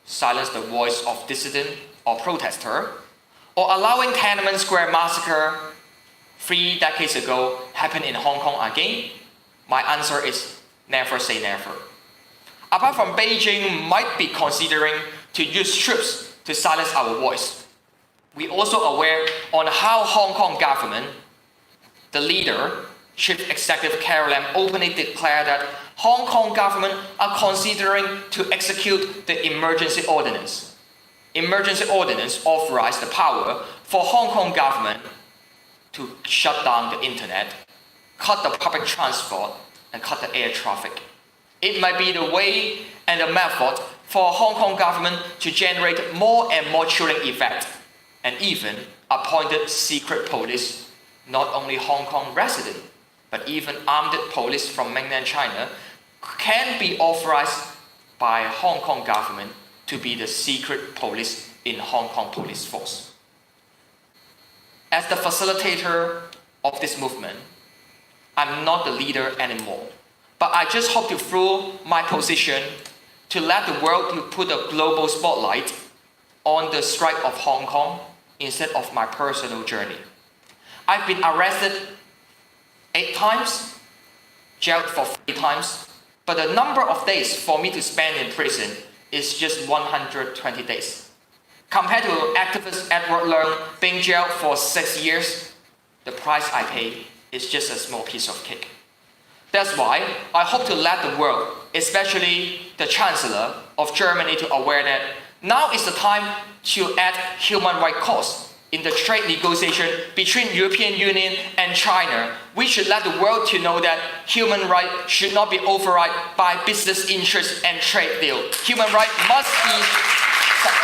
silence the voice of dissident or protester, or allowing Tiananmen Square massacre 3 decades ago happen in Hong Kong again? My answer is never say never. Apart from Beijing might be considering to use troops to silence our voice, we also aware on how Hong Kong government, the leader, Chief Executive Carrie Lam, openly declared that Hong Kong government are considering to execute the emergency ordinance. Emergency ordinance authorized the power for Hong Kong government to shut down the internet, cut the public transport, and cut the air traffic. It might be the way and the method for Hong Kong government to generate more and more chilling effect, and even appointed secret police, not only Hong Kong resident, but even armed police from mainland China can be authorized by Hong Kong government to be the secret police in Hong Kong police force. As the facilitator of this movement, I'm not the leader anymore, but I just hope to through my position to let the world to put a global spotlight on the strike of Hong Kong instead of my personal journey. I've been arrested 8 times, jailed for 3 times, but the number of days for me to spend in prison is just 120 days. Compared to activist Edward Leung being jailed for 6 years, the price I pay is just a small piece of cake. That's why I hope to let the world, especially the Chancellor of Germany, to aware that now is the time to add human rights cause in the trade negotiation between European Union and China. We should let the world to know that human rights should not be override by business interests and trade deal. Human rights must be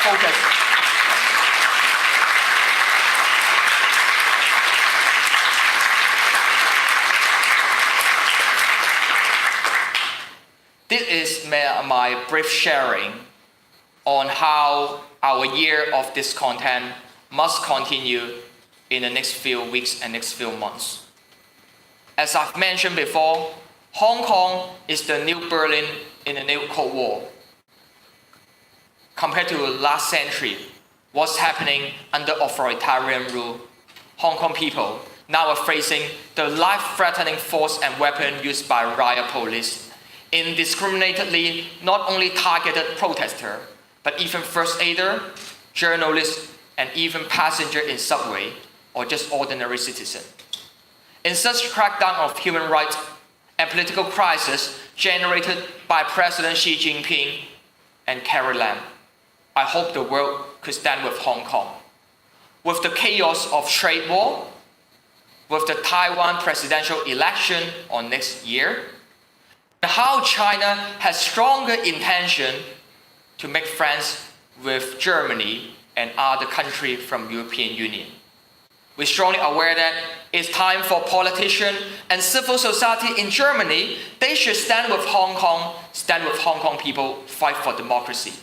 focused. This is my brief sharing on how our year of discontent must continue in the next few weeks and next few months. As I've mentioned before, Hong Kong is the new Berlin in the new Cold War. Compared to last century, what's happening under authoritarian rule, Hong Kong people now are facing the life-threatening force and weapon used by riot police, indiscriminately not only targeted protesters, but even first aider, journalists, and even passenger in subway, or just ordinary citizen. In such crackdown of human rights and political crisis generated by President Xi Jinping and Carrie Lam, I hope the world could stand with Hong Kong. With the chaos of trade war, with the Taiwan presidential election on next year, and how China has stronger intention to make friends with Germany and other countries from European Union. We're strongly aware that it's time for politicians and civil society in Germany, they should stand with Hong Kong people, fight for democracy.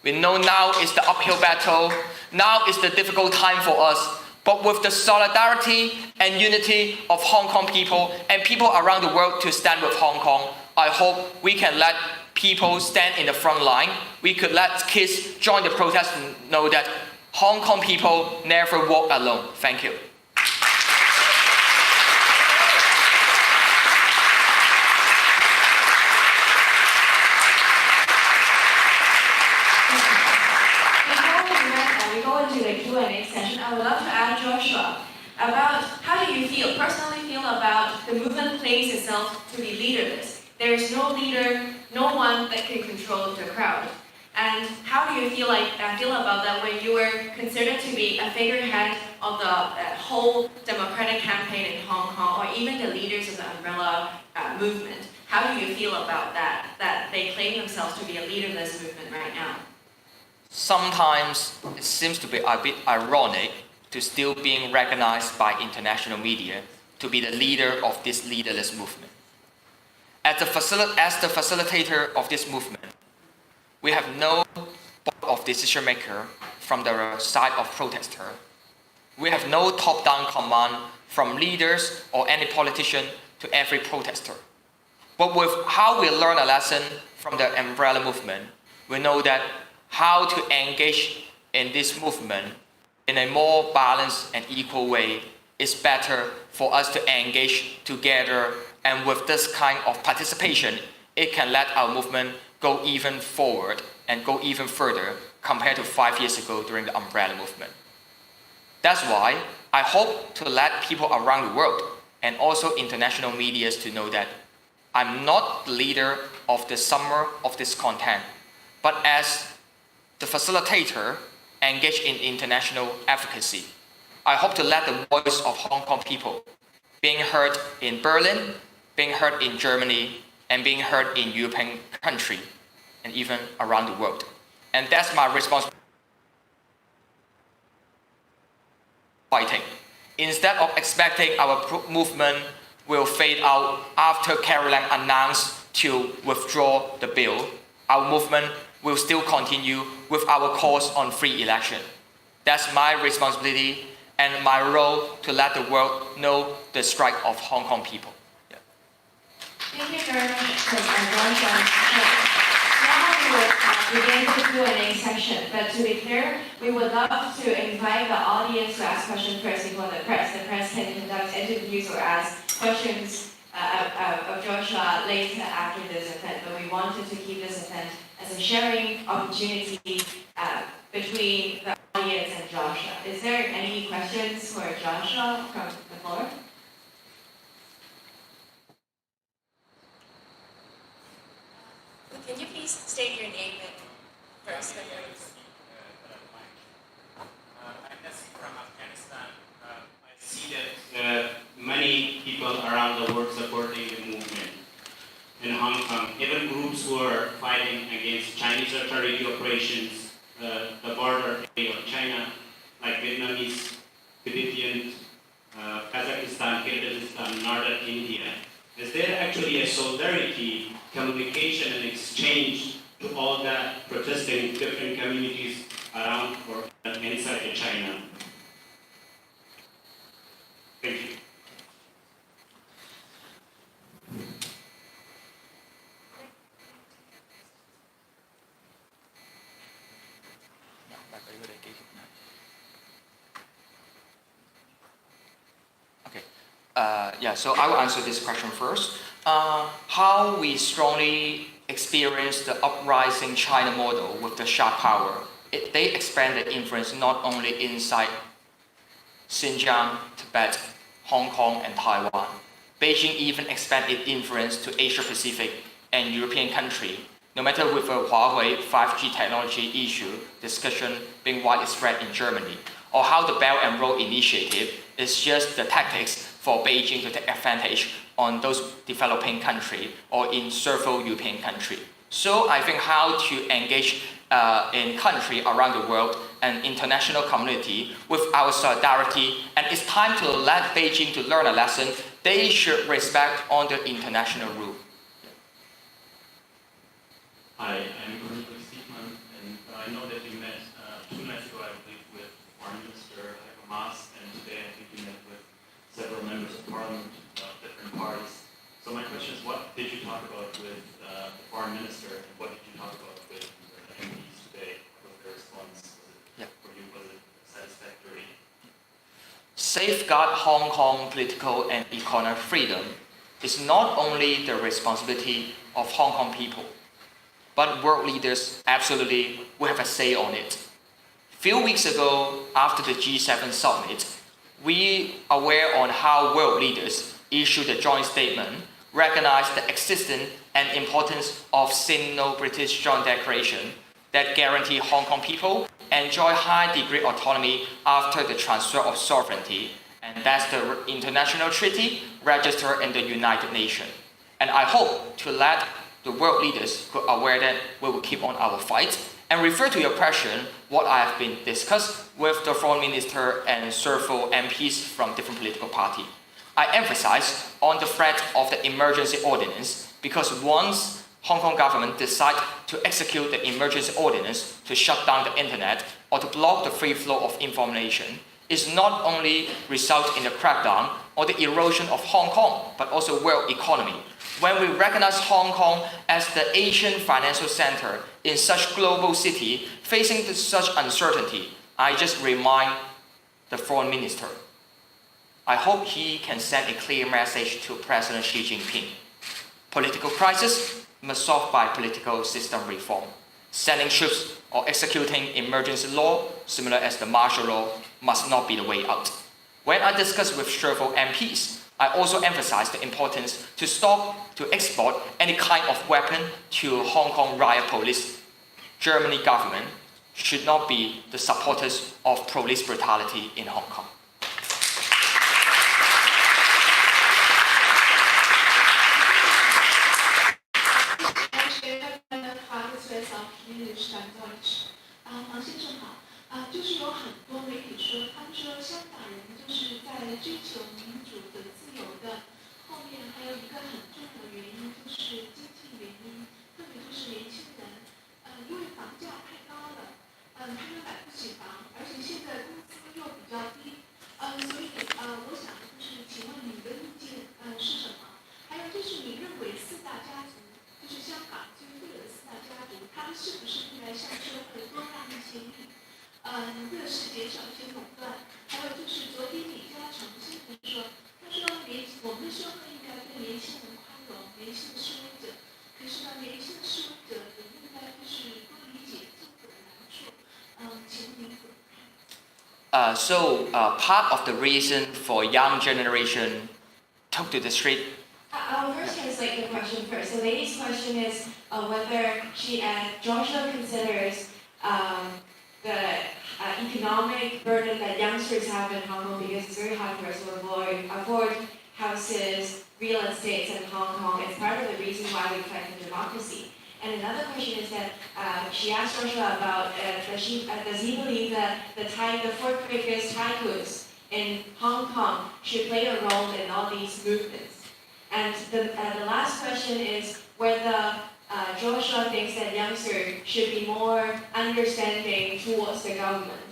We know now is the uphill battle, now is the difficult time for us, but with the solidarity and unity of Hong Kong people and people around the world to stand with Hong Kong, I hope we can let people stand in the front line. We could let kids join the protest and know that Hong Kong people never walk alone. Thank you. Before we go into the Q&A session, I would love to ask Joshua about how do you personally feel about the movement plays itself to be leaderless? There is no leader, no one that can control the crowd. And how do you feel about that when you were considered to be a figurehead of the whole democratic campaign in Hong Kong, or even the leaders of the umbrella movement? How do you feel about that they claim themselves to be a leaderless movement right now? Sometimes it seems to be a bit ironic to still being recognized by international media to be the leader of this leaderless movement. As the facilitator of this movement, we have no board of decision maker from the side of protester. We have no top-down command from leaders or any politician to every protester. But with how we learn a lesson from the umbrella movement, we know that how to engage in this movement in a more balanced and equal way is better for us to engage together, and with this kind of participation, it can let our movement go even forward and go even further compared to 5 years ago during the umbrella movement. That's why I hope to let people around the world and also international media to know that I'm not the leader of the summer of this content, but as the facilitator engaged in international advocacy, I hope to let the voice of Hong Kong people being heard in Berlin, being heard in Germany, and being heard in European countries, and even around the world. And that's my responsibility. Fighting. Instead of expecting our movement will fade out after Caroline announced to withdraw the bill, our movement will still continue with our calls on free election. That's my responsibility and my role to let the world know the strike of Hong Kong people. Yeah. Thank you very much for now we will begin the Q&A session, but to be clear, we would love to invite the audience to ask questions first before the press. The press can conduct interviews or ask questions of Joshua later after this event, but we wanted to keep this event as a sharing opportunity between the audience and Joshua. Is there any questions for Joshua from the floor? Can you please state your name first? I'm Nassim from Afghanistan. I see that many people around the world supporting the movement in Hong Kong, even groups who are fighting against Chinese authority operations, the border area of China, like Vietnamese, Tibetan, Kazakhstan, Kyrgyzstan, Northern India. Is there actually a solidarity, communication, and exchange to all that protesting different communities around or inside China? Thank you. So I will answer this question first. How we strongly experience the uprising China model with the sharp power. They expand their influence not only inside Xinjiang, Tibet, Hong Kong, and Taiwan. Beijing even expand its influence to Asia Pacific and European countries. No matter with a Huawei 5G technology issue discussion being widespread in Germany, or how the Belt and Road Initiative is just the tactics for Beijing to take advantage on those developing countries or in several European countries. So I think how to engage in countries around the world and international community with our solidarity, and it's time to let Beijing to learn a lesson. They should respect on the international rule. Hi, I'm Stephen, and I know that you met 2 nights ago, I believe, with Foreign Minister Hamas, and today I think you met with several members of Parliament of different parties. So my question is, what did you talk about with the Foreign Minister, and what did you talk about with the MPs today? What was their response? For you, was it satisfactory? Safeguard Hong Kong political and economic freedom is not only the responsibility of Hong Kong people, but world leaders absolutely will have a say on it. Few weeks ago, after the G7 summit, we are aware on how world leaders issued a joint statement, recognized the existence and importance of Sino-British Joint Declaration that guarantee Hong Kong people enjoy high degree autonomy after the transfer of sovereignty, and that's the international treaty registered in the United Nations. And I hope to let the world leaders who are aware that we will keep on our fight. And refer to your question, what I have been discussed with the Foreign Minister and several MPs from different political parties. I emphasize on the threat of the emergency ordinance, because once Hong Kong government decide to execute the emergency ordinance to shut down the internet or to block the free flow of information, is not only result in the crackdown or the erosion of Hong Kong, but also world economy. when we recognize Hong Kong as the Asian financial center in such global city facing such uncertainty, I just remind the foreign minister. I hope he can send a clear message to President Xi Jinping. Political crisis must solve by political system reform. Sending troops or executing emergency law, similar as the martial law, must not be the way out. When I discuss with several MPs, I also emphasize the importance to stop to export any kind of weapon to Hong Kong riot police. Germany government should not be the supporters of police brutality in Hong Kong. 黄先生好，就是有很多媒体说，他们说香港人就是在追求民主的、自由的，后面还有一个很重要的原因就是经济原因，特别就是年轻人，因为房价太高了，他们买不起房，而且现在工资又比较低，所以我想就是请问你的意见是什么？还有就是你认为四大家族，就是香港最富有的四大家族，他们是不是应该向社会多让一些利？乐视减少一些垄断，还有就是昨天李嘉诚先生说，他说我们的社会应该对年轻人宽容，年轻的示威者，可是呢，年轻的示威者也应该就是多理解政府的难处。请问您怎么看？Part of the reason for young generation took to the street. I'll first translate the question first. The lady's question is whether Joshua considers the economic burden that youngsters have in Hong Kong because it's very hard for us to afford houses, real estates in Hong Kong. It's part of the reason why we fight for democracy. And another question is that she asked Joshua about does he believe that the four biggest tycoons in Hong Kong should play a role in all these movements? And the last question is whether Joshua thinks that youngsters should be more understanding towards the government.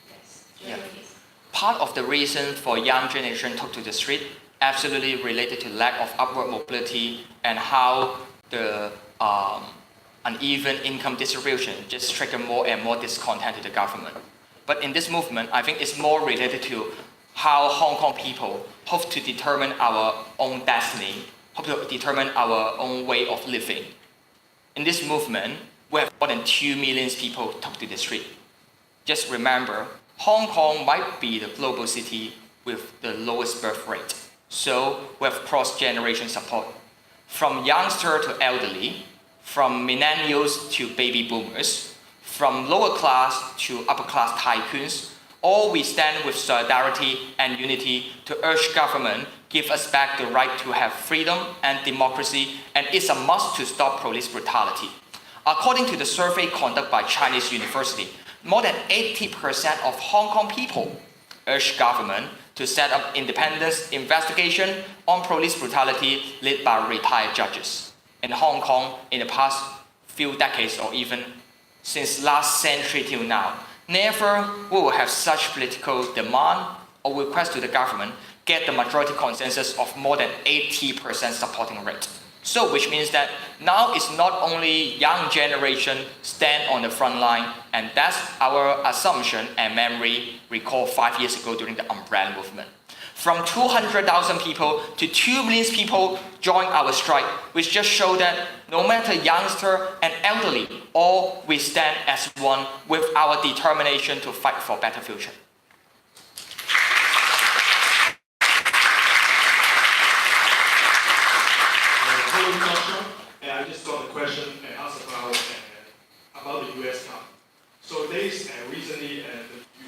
Yes, Joshua, please. Part of the reason for young generation took to the street absolutely related to lack of upward mobility and how the uneven income distribution just trigger more and more discontent to the government. But in this movement, I think it's more related to how Hong Kong people hope to determine our own destiny, hope to determine our own way of living. In this movement, we have more than 2 million people took to the street. Just remember, Hong Kong might be the global city with the lowest birth rate. So we have cross-generation support. From youngster to elderly, from millennials to baby boomers, from lower class to upper class tycoons, all we stand with solidarity and unity to urge government give us back the right to have freedom and democracy, and it's a must to stop police brutality. According to the survey conducted by Chinese University, more than 80% of Hong Kong people urge government to set up independent investigation on police brutality led by retired judges. In Hong Kong, in the past few decades or even since last century till now, never we will have such political demand or request to the government get the majority consensus of more than 80% supporting rate. So which means that now it's not only young generation stand on the front line, and that's our assumption and memory recall 5 years ago during the umbrella movement. From 200,000 people to 2 million people joined our strike, which just show that no matter youngster and elderly, all we stand as one with our determination to fight for a better future. Hello, Joshua. I just got a question asked about the U.S. government. So recently,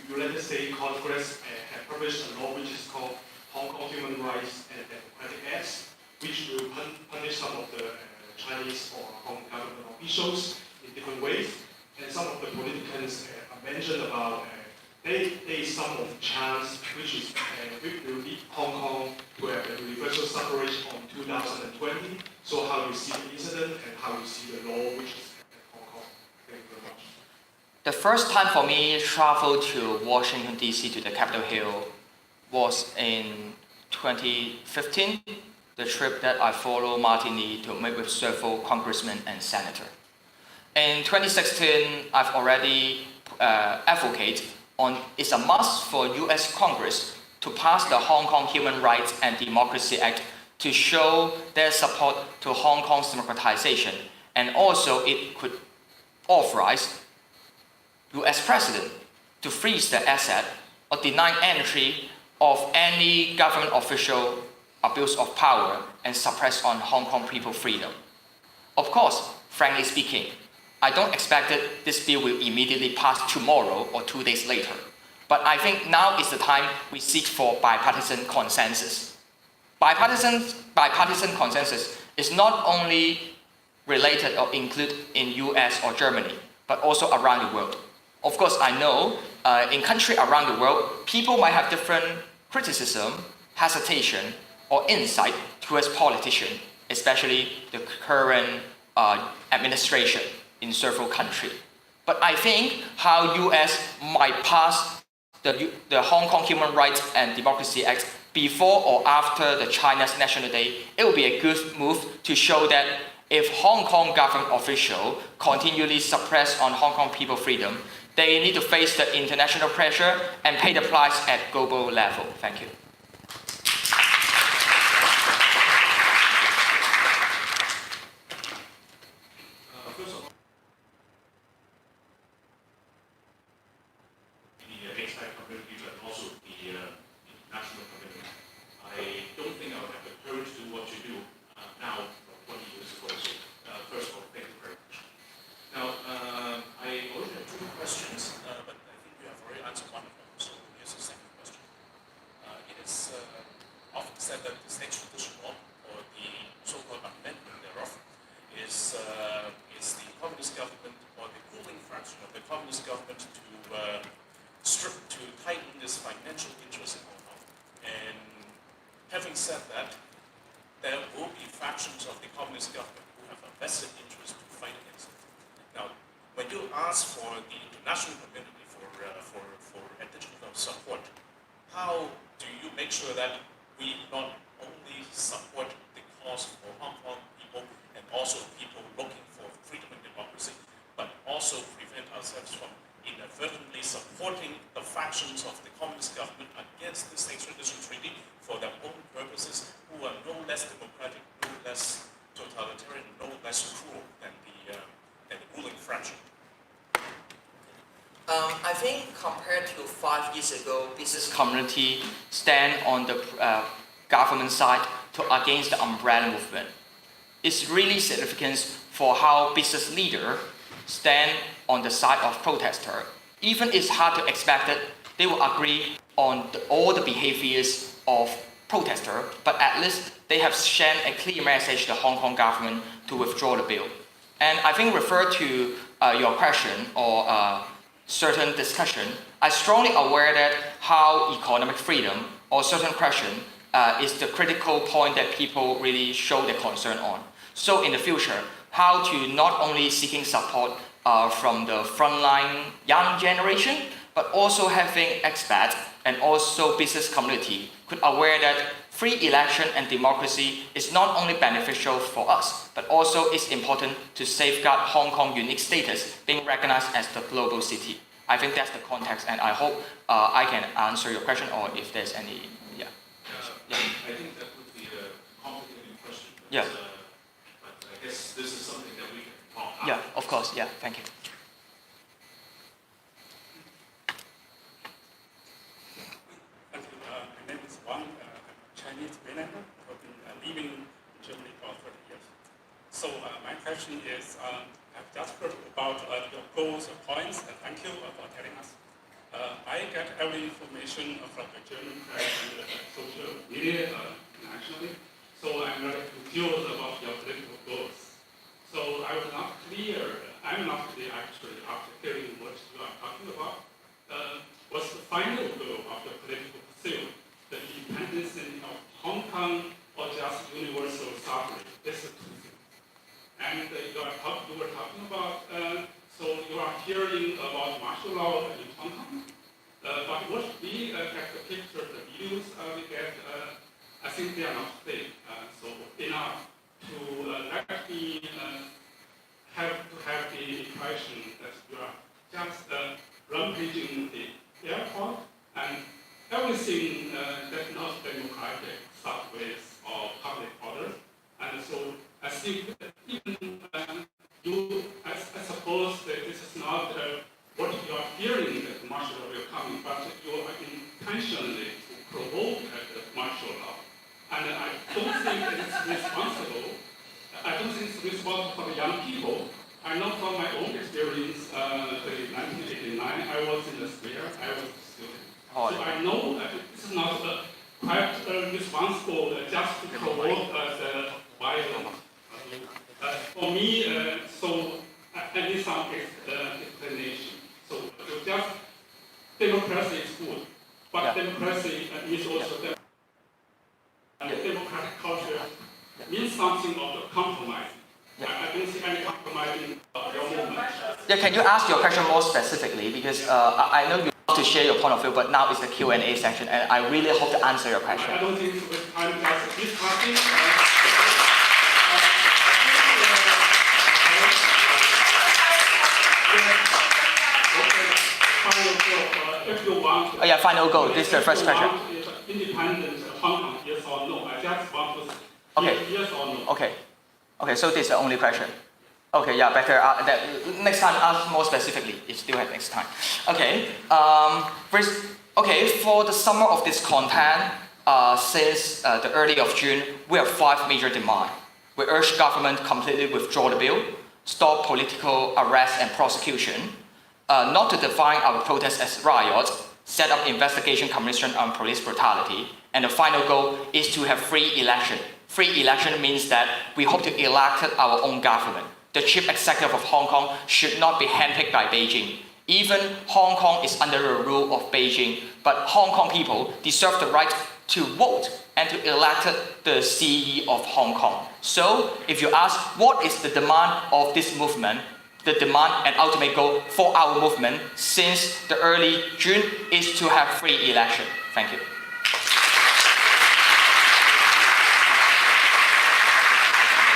the United States Congress have published a law which is called Hong Kong Human Rights and Democratic Acts, which will punish some of the Chinese or Hong Kong government officials in different ways. And some of the politicians mentioned about there is some of the chance which will lead Hong Kong to have a universal suffrage on 2020. So how you see the incident and how you see the law which is at Hong Kong? Thank you very much. The first time for me travel to Washington DC to the Capitol Hill was in 2015 the trip that I follow Martin Lee to meet with several congressmen and senators. In 2016, I've already advocated on it's a must for US Congress to pass the Hong Kong Human Rights and Democracy Act to show their support to Hong Kong's democratization, and also it could authorize US President to freeze the asset or deny entry of any government official abuse of power and suppress on Hong Kong people freedom. Of course, frankly speaking, I don't expect that this bill will immediately pass tomorrow or 2 days later. But I think now is the time we seek for bipartisan consensus. Bipartisan consensus is not only related or included in US or Germany, but also around the world. Of course, I know in countries around the world, people might have different criticism, hesitation, or insight towards politicians, especially the current administration in several countries. But I think how US might pass the Hong Kong Human Rights and Democracy Act before or after the China's National Day, it will be a good move to show that if Hong Kong government officials continually suppress on Hong Kong people freedom, they need to face the international pressure and pay the price at global level. Thank you. I think compared to 5 years ago, business community stand on the government side against the umbrella movement. It's really significant for how business leaders stand on the side of protester. Even it's hard to expect that they will agree on all the behaviors of protester, but at least they have sent a clear message to the Hong Kong government to withdraw the bill. And I think refer to your question or certain discussion, I strongly aware that how economic freedom or certain question is the critical point that people really show their concern on. So in the future, how to not only seeking support from the frontline young generation, but also having expats and also business community could aware that free election and democracy is not only beneficial for us, but also is important to safeguard Hong Kong unique status being recognized as the global city. I think that's the context, and I hope I can answer your question, or if there's any, yeah. I think that would be a complicated question. Yeah. But I guess this is something that we can talk about. Yeah, of course, yeah, thank you. Thank you. My name is Wang. I'm a Chinese Mainlander. I've been living in Germany for 30 years. So my question is, I've just heard about your goals and points, and thank you for telling us. I get every information from the German press and social media nationally, so I'm very confused about your political goals. So I was not clear, I'm not clear actually after hearing what you are talking about. What's the final goal of the political pursuit? The independence of Hong Kong or just universal sovereignty? This is two things. And you were talking about, so you are hearing about martial law in Hong Kong. But what we get the picture, the views we get, I think they are not safe. So enough to let me have the impression that you are just rampaging the airport and everything that's not democratic, subways or public order. And so I think that even I suppose that this is not what you are fearing that martial law will come, but you are intentionally to provoke the martial law. And I don't think it's responsible. I don't think it's responsible for the young people. I know from my own experience, in 1989, I was in the square, I was a student. So I know that this is not quite responsible just to provoke the violence. For me, so I need some explanation. So just democracy is good, but democracy is also democratic culture means something of compromise. I don't see any compromise in your movement. Yeah, can you ask your question more specifically? Because I know you want to share your point of view, but now it's the Q&A section, and I really hope to answer your question. I don't think it's time just discussing. If you want, Oh yeah, final goal. This is the first question. Independent Hong Kong, yes or no? I just want to Okay. yes or no. Okay. Okay, so this is the only question. Okay, yeah, better. Next time, ask more specifically. You still have next time. Okay. For the summer of this content, since the early of June, we have 5 major demands. We urge government completely withdraw the bill, stop political arrest and prosecution, not to define our protests as riots, set up investigation commission on police brutality, and the final goal is to have free election. Free election means that we hope to elect our own government. The chief executive of Hong Kong should not be handpicked by Beijing. Even Hong Kong is under the rule of Beijing, but Hong Kong people deserve the right to vote and to elect the CEO of Hong Kong. So, if you ask what is the demand of this movement, the demand and ultimate goal for our movement since the early June is to have free election. Thank you.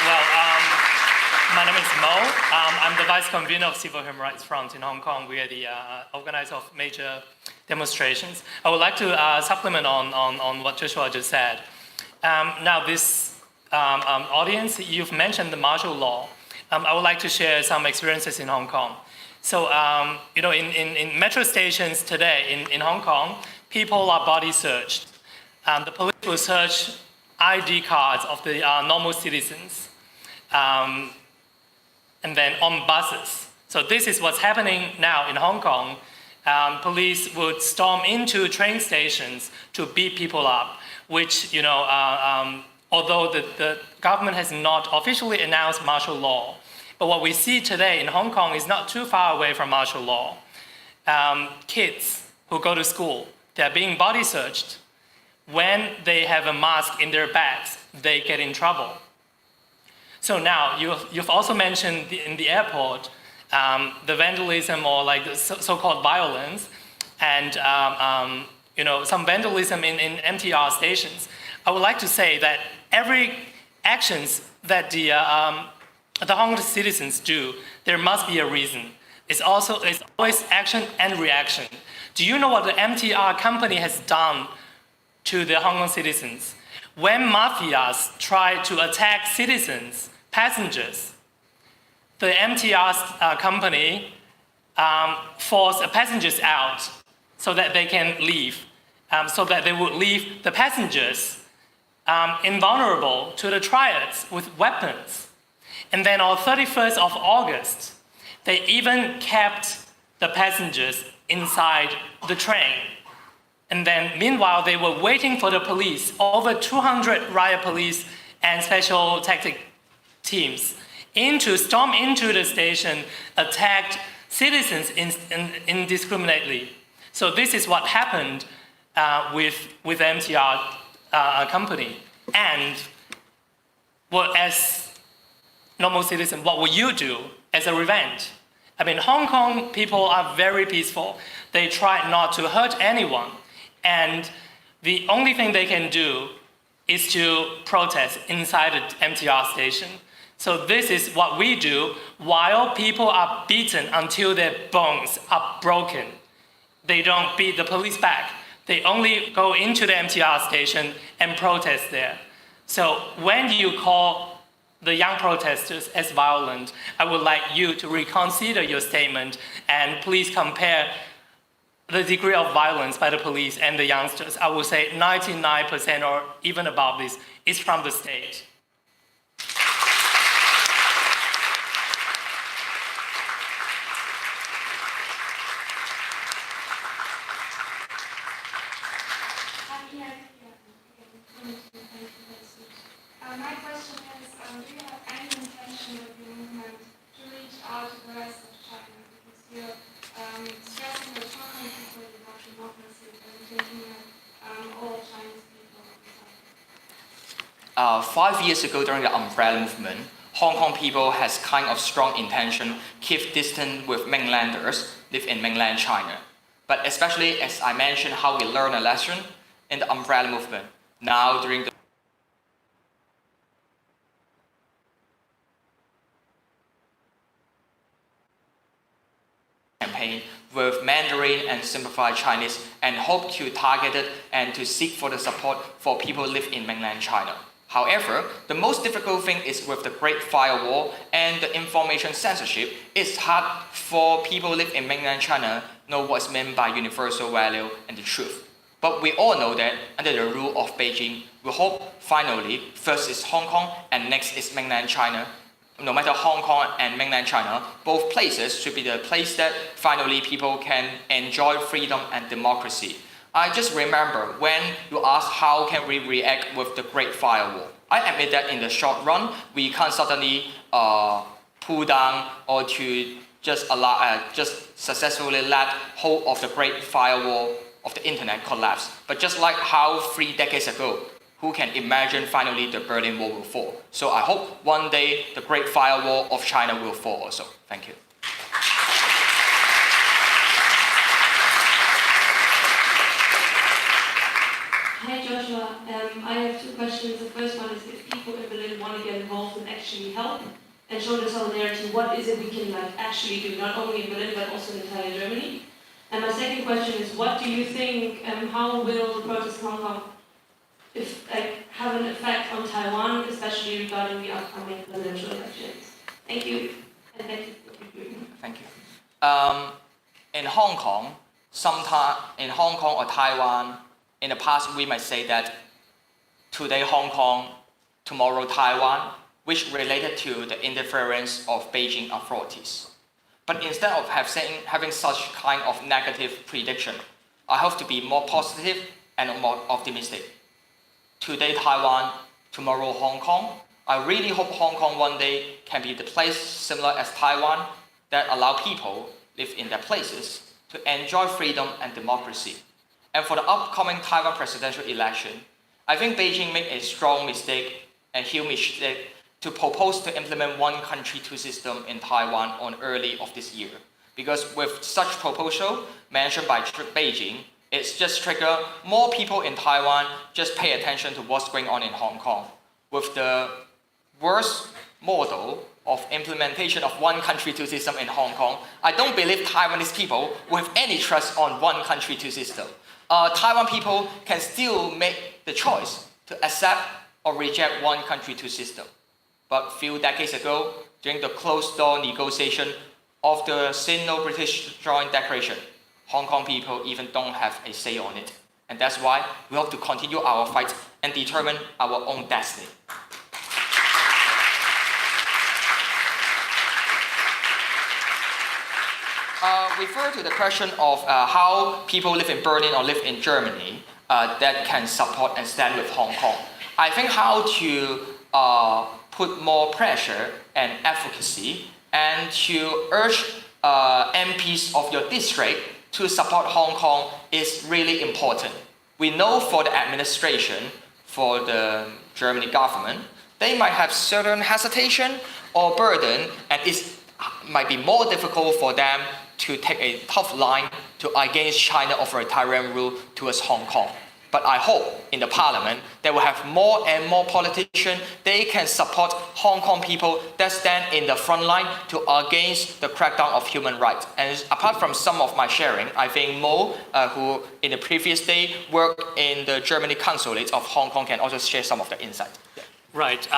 Well, my name is Mo. I'm the Vice Convener of Civil Human Rights Front in Hong Kong. We are the organizer of major demonstrations. I would like to supplement on what Joshua just said. Now, this audience, you've mentioned the martial law. I would like to share some experiences in Hong Kong. So, in metro stations today in Hong Kong, people are body searched. The police will search ID cards of the normal citizens. And then on buses. So this is what's happening now in Hong Kong. Police would storm into train stations to beat people up, which, although the government has not officially announced martial law, but what we see today in Hong Kong is not too far away from martial law. Kids who go to school, they're being body searched. When they have a mask in their bags, they get in trouble. So now, you've also mentioned in the airport, the vandalism or like the so-called violence, and some vandalism in MTR stations. I would like to say that every actions that the Hong Kong citizens do, there must be a reason. It's always action and reaction. Do you know what the MTR company has done to the Hong Kong citizens? When mafias try to attack citizens, passengers, the MTR company force passengers out so that they can leave, so that they would leave the passengers invulnerable to the triads with weapons. And then on 31st of August, they even kept the passengers inside the train. And then meanwhile, they were waiting for the police. Over 200 riot police and special tactic teams storm into the station, attacked citizens indiscriminately. So this is what happened with MTR company. And as normal citizen, what will you do as a revenge? I mean, Hong Kong people are very peaceful. They try not to hurt anyone. And the only thing they can do is to protest inside the MTR station. So this is what we do while people are beaten until their bones are broken. They don't beat the police back. They only go into the MTR station and protest there. So when you call the young protesters as violent, I would like you to reconsider your statement and please compare the degree of violence by the police and the youngsters. I would say 99% or even above this is from the state. My question is, do you have any intention of your movement to reach out to the rest of China? Because you're stressing that Chinese people about democracy and thinking that all Chinese people are 5 years ago during the Umbrella Movement, Hong Kong people has kind of strong intention keep distance with mainlanders live in mainland China. But especially as I mentioned how we learn a lesson in the Umbrella Movement. Now during the campaign with Mandarin and Simplified Chinese and hope to target it and to seek for the support for people who live in mainland China. However, the most difficult thing is with the Great Firewall and the information censorship. It's hard for people who live in mainland China know what's meant by universal value and the truth. But we all know that under the rule of Beijing, we hope finally first is Hong Kong and next is mainland China. No matter Hong Kong and mainland China, both places should be the place that finally people can enjoy freedom and democracy. I just remember when you asked how can we react with the Great Firewall. I admit that in the short run, we can't suddenly pull down or to just allow, just successfully let hold of the Great Firewall of the internet collapse. But just like how 3 decades ago, who can imagine finally the Berlin Wall will fall? So I hope one day the Great Firewall of China will fall also. Thank you. Hi Joshua, I have 2 questions. The first one is if people in Berlin want to get involved and actually help and show the solidarity, what is it we can actually do, not only in Berlin but also in entire Germany? And my second question is, what do you think, how will the protests in Hong Kong have an effect on Taiwan, especially regarding the upcoming presidential elections? Thank you, and thank you for what you're doing. Thank you. In Hong Kong, in Hong Kong or Taiwan, in the past we might say that today Hong Kong, tomorrow Taiwan, which related to the interference of Beijing authorities. But instead of having such kind of negative prediction, I hope to be more positive and more optimistic. Today Taiwan, tomorrow Hong Kong. I really hope Hong Kong one day can be the place similar as Taiwan that allow people live in their places to enjoy freedom and democracy. And for the upcoming Taiwan presidential election, I think Beijing made a strong mistake and huge mistake to propose to implement one country, 2 system in Taiwan on early of this year. Because with such proposal mentioned by Beijing, it's just trigger more people in Taiwan just pay attention to what's going on in Hong Kong. With the worst model of implementation of one country, 2 system in Hong Kong, I don't believe Taiwanese people will have any trust on one country, 2 system. Taiwan people can still make the choice to accept or reject one country, 2 system. But few decades ago, during the closed-door negotiation of the Sino-British Joint Declaration, Hong Kong people even don't have a say on it. And that's why we have to continue our fight and determine our own destiny. Refer to the question of how people live in Berlin or live in Germany that can support and stand with Hong Kong. I think how to put more pressure and advocacy and to urge MPs of your district to support Hong Kong is really important. We know for the administration, for the German government, they might have certain hesitation or burden, and it might be more difficult for them to take a tough line to against China authoritarian rule towards Hong Kong. But I hope in the parliament they will have more and more politicians. They can support Hong Kong people that stand in the front line to against the crackdown of human rights. And apart from some of my sharing, I think Mo, who in the previous day worked in the Germany consulate of Hong Kong, can also share some of the insight. Yeah. Right.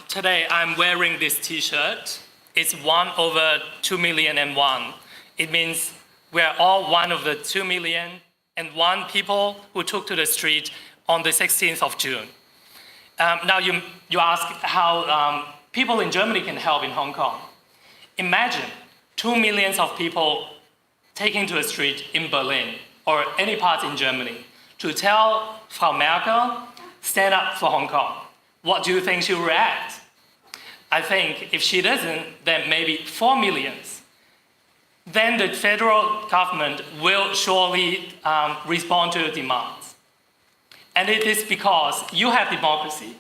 Today I'm wearing this T-shirt. It's 1/2,000,001. It means we're all one of the 2,000,001 people who took to the street on the 16th of June. Now you ask how people in Germany can help in Hong Kong. Imagine 2 million of people taking to the street in Berlin or any part in Germany to tell Frau Merkel, stand up for Hong Kong. What do you think she will react? I think if she doesn't, then maybe 4 million. Then the federal government will surely respond to the demands. And it is because you have democracy.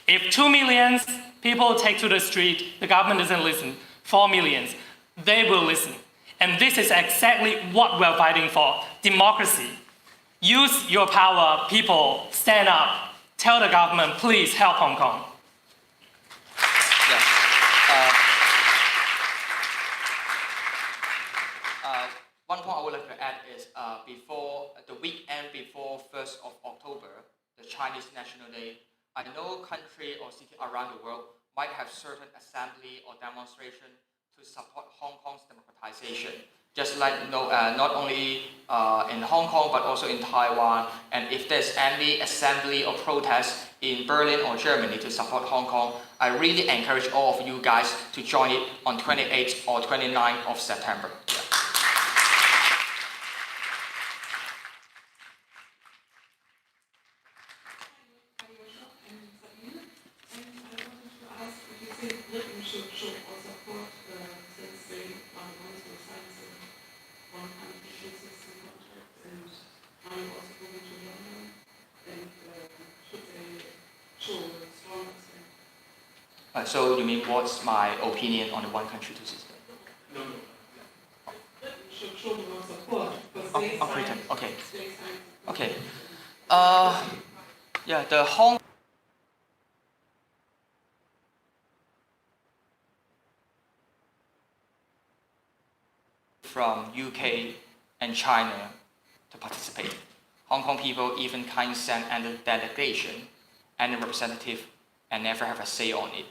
If 2 million people take to the street, the government doesn't listen. 4 million, they will listen. And this is exactly what we're fighting for, democracy. Use your power, people, stand up, tell the government, please help Hong Kong. One point I would like to add is before the weekend before 1st of October, the Chinese National Day, I know country or city around the world might have certain assembly or demonstration to support Hong Kong's democratization. Just like not only in Hong Kong but also in Taiwan. And if there's any assembly or protest in Berlin or Germany to support Hong Kong, I really encourage all of you guys to join it on 28th or 29th of September. Yeah. So you mean what's my opinion on the one country, two system? No. Pretend. Okay. Okay. Yeah, the Hong from UK and China to participate. Hong Kong people even can't send any delegation, any representative, and never have a say on it.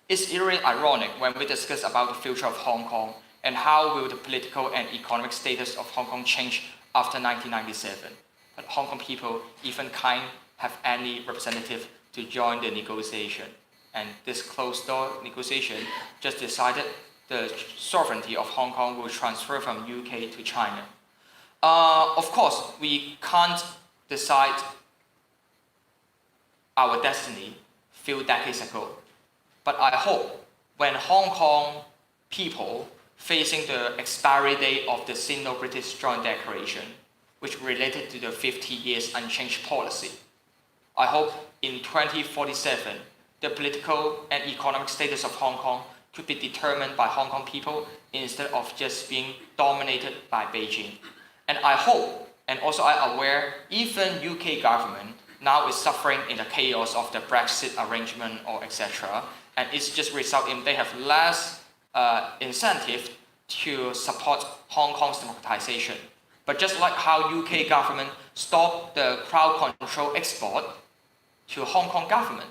It's really ironic when we discuss about the future of Hong Kong and how will the political and economic status of Hong Kong change after 1997. But Hong Kong people even can't have any representative to join the negotiation. And this closed-door negotiation just decided the sovereignty of Hong Kong will transfer from UK to China. Of course, we can't decide our destiny a few decades ago. But I hope when Hong Kong people facing the expiry date of the Sino-British Joint Declaration, which related to the 50 years unchanged policy, I hope in 2047, the political and economic status of Hong Kong could be determined by Hong Kong people instead of just being dominated by Beijing. And I hope, and also I'm aware, even UK government now is suffering in the chaos of the Brexit arrangement or etc. And it's just result in they have less incentive to support Hong Kong's democratization. But just like how UK government stopped the crowd control export to Hong Kong government,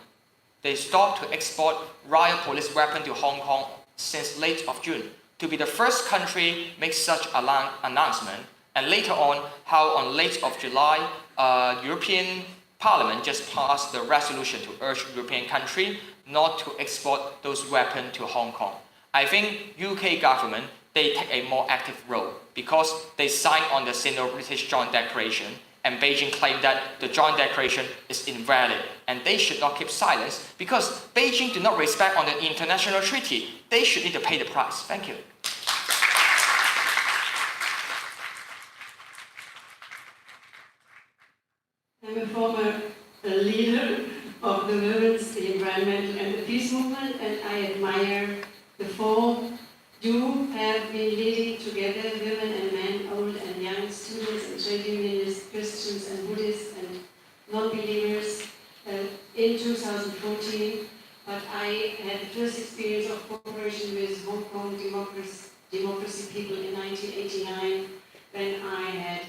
they stopped to export riot police weapon to Hong Kong since late of June to be the first country make such announcement. And later on, how on late of July, European Parliament just passed the resolution to urge European country not to export those weapons to Hong Kong. I think UK government, they take a more active role because they signed on the Sino-British Joint Declaration and Beijing claimed that the Joint Declaration is invalid and they should not keep silence because Beijing do not respect on the international treaty. They should need to pay the price. Thank you. I'm a former leader of the women's, the environmental and the peace movement, and I admire the form you have been leading together, women and men, old and young, students and trade unionists, Christians and Buddhists, and the first experience of cooperation with Hong Kong democracy people in 1989, when I had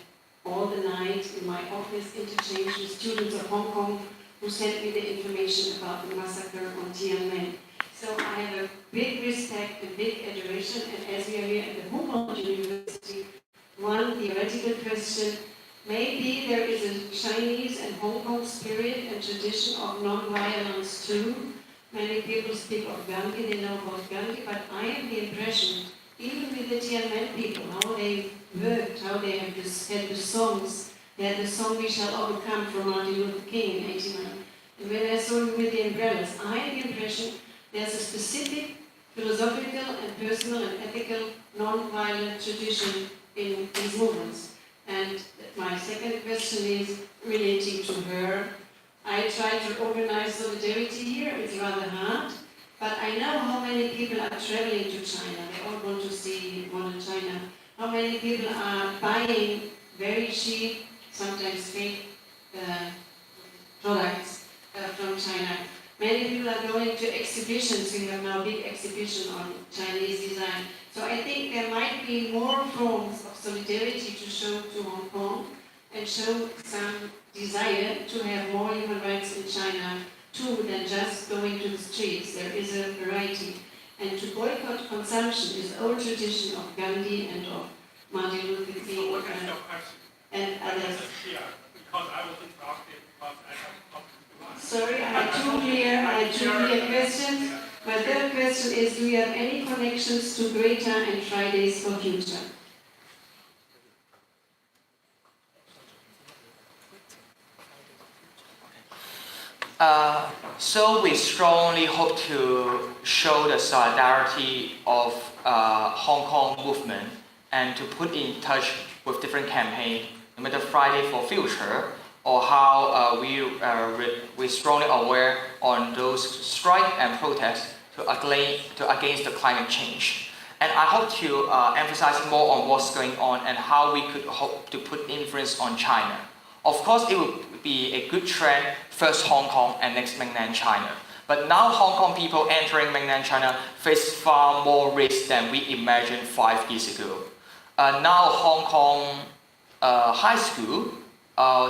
all the night in my office interchange with students of Hong Kong who sent me the information about the massacre on Tiananmen. So I have a big respect and big adoration, and as we are here at the Hong Kong University, one theoretical question, maybe there is a Chinese and Hong Kong spirit and tradition of non-violence too. Many people speak of Gandhi, they know about Gandhi, but I have the impression, even with the Tiananmen people, how they worked, how they have had the songs. They had the song "We Shall Overcome" from Martin Luther King in '89. And when I saw you with the umbrellas, I had the impression there's a specific philosophical and personal and ethical non-violent tradition in these movements. And my second question is relating to her. I try to organize solidarity here, it's rather hard, but I know how many people are traveling to China. They all want to see modern China. How many people are buying very cheap, sometimes fake products from China. Many people are going to exhibitions. We have now a big exhibition on Chinese design. So I think there might be more forms of solidarity to show to Hong Kong and show some desire to have more human rights in China too than just going to the streets. There is a variety. And to boycott consumption is old tradition of Gandhi and of Martin Luther King So what kind of question? and others. Because I was interrupted because I have talked too much. Sorry, I had two clear questions. My third question is, do you have any connections to Greta and Fridays for Future? So we strongly hope to show the solidarity of Hong Kong movement and to put in touch with different campaigns, no matter Friday for Future or how we strongly aware on those strike and protests against the climate change. And I hope to emphasize more on what's going on and how we could hope to put influence on China. Of course, it would be a good trend, first Hong Kong and next mainland China. But now Hong Kong people entering mainland China face far more risk than we imagined 5 years ago. Now Hong Kong high school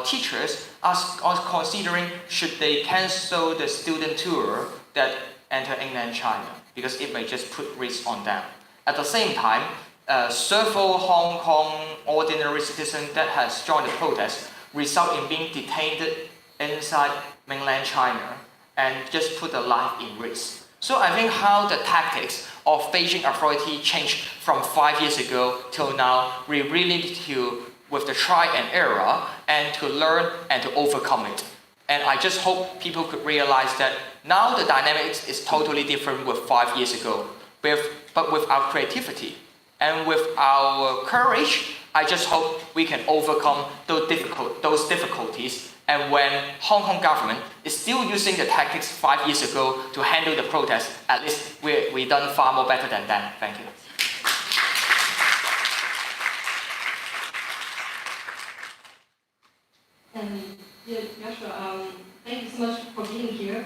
teachers are considering should they cancel the student tour that enter mainland China because it may just put risk on them. At the same time, several Hong Kong ordinary citizens that has joined the protest result in being detained inside mainland China and just put their life in risk. So I think how the tactics of Beijing authority changed from 5 years ago till now, we really need to, with the try and error, and to learn and to overcome it. And I just hope people could realize that now the dynamics is totally different with 5 years ago. But with our creativity and with our courage, I just hope we can overcome those difficulties. And when Hong Kong government is still using the tactics 5 years ago to handle the protests, at least we done far more better than them. Thank you. Joshua, thank you so much for being here.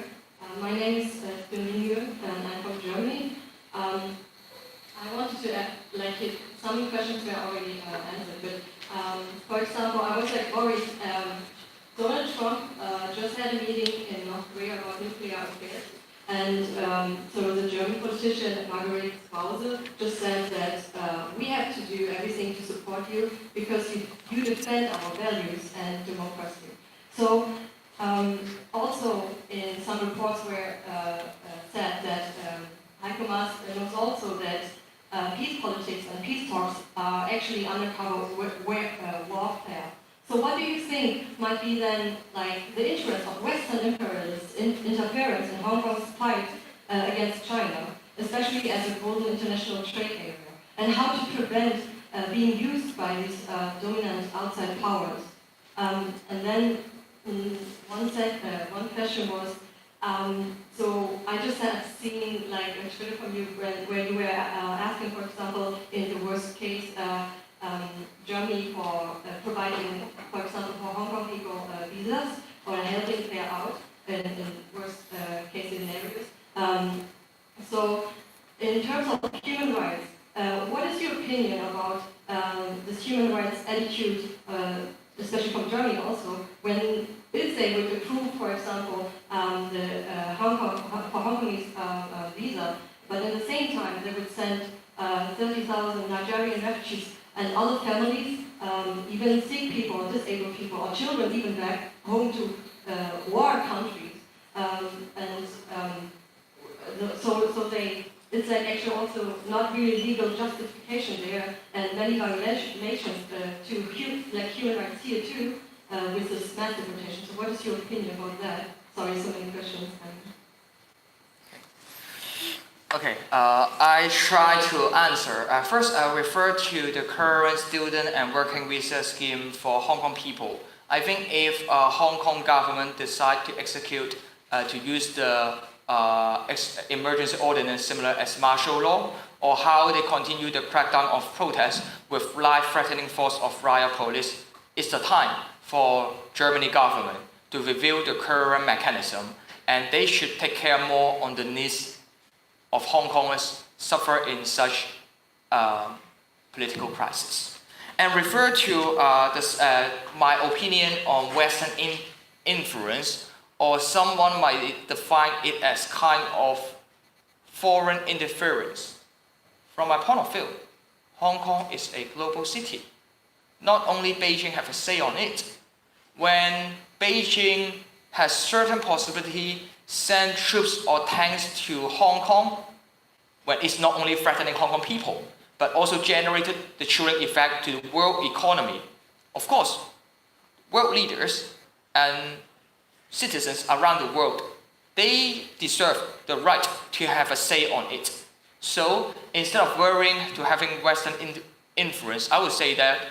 My name is Domingo and I'm from Germany. I wanted to add, some questions were already answered, but for example, I was worried. Donald Trump just had a meeting in North Korea about nuclear affairs, and so the German politician Margaret Krause just said that we have to do everything to support you because you defend our values and democracy. So also in some reports were said that Heiko Maas knows also that peace politics and peace talks are actually undercover warfare. So what do you think might be then the interest of Western imperialist interference in Hong Kong's fight against China, especially as a global international trade area, and how to prevent being used by these dominant outside powers? And then one question was, so I just had seen a Twitter from you where you were asking, for example, in the worst case, Germany for providing, for example, for Hong Kong people visas or helping clear out in worst case scenarios. on human rights. What is your opinion about this human rights attitude, especially from Germany also, when if they would approve, for example, the Hongkongese visa, but at the same time they would send 30,000 Nigerian refugees and other families, even sick people, disabled people, or children even back home to war countries, it's like actually also not really legal justification there, and many violations to human rights here too, with this mass deportation. So what is your opinion about that? Sorry, so many questions. Okay, I try to answer. First, I refer to the current student and working visa scheme for Hong Kong people. I think if Hong Kong government decide to execute, to use the emergency ordinance similar as martial law, or how they continue the crackdown of protests with life-threatening force of riot police, it's the time for Germany government to review the current mechanism, and they should take care more on the needs of Hong Kongers suffer in such political crisis. And refer to my opinion on Western influence, or someone might define it as kind of foreign interference. From my point of view, Hong Kong is a global city. Not only Beijing have a say on it. When Beijing has certain possibility send troops or tanks to Hong Kong, when it's not only threatening Hong Kong people, but also generated the chilling effect to the world economy. Of course, world leaders and citizens around the world, they deserve the right to have a say on it. So instead of worrying to having Western influence, I would say that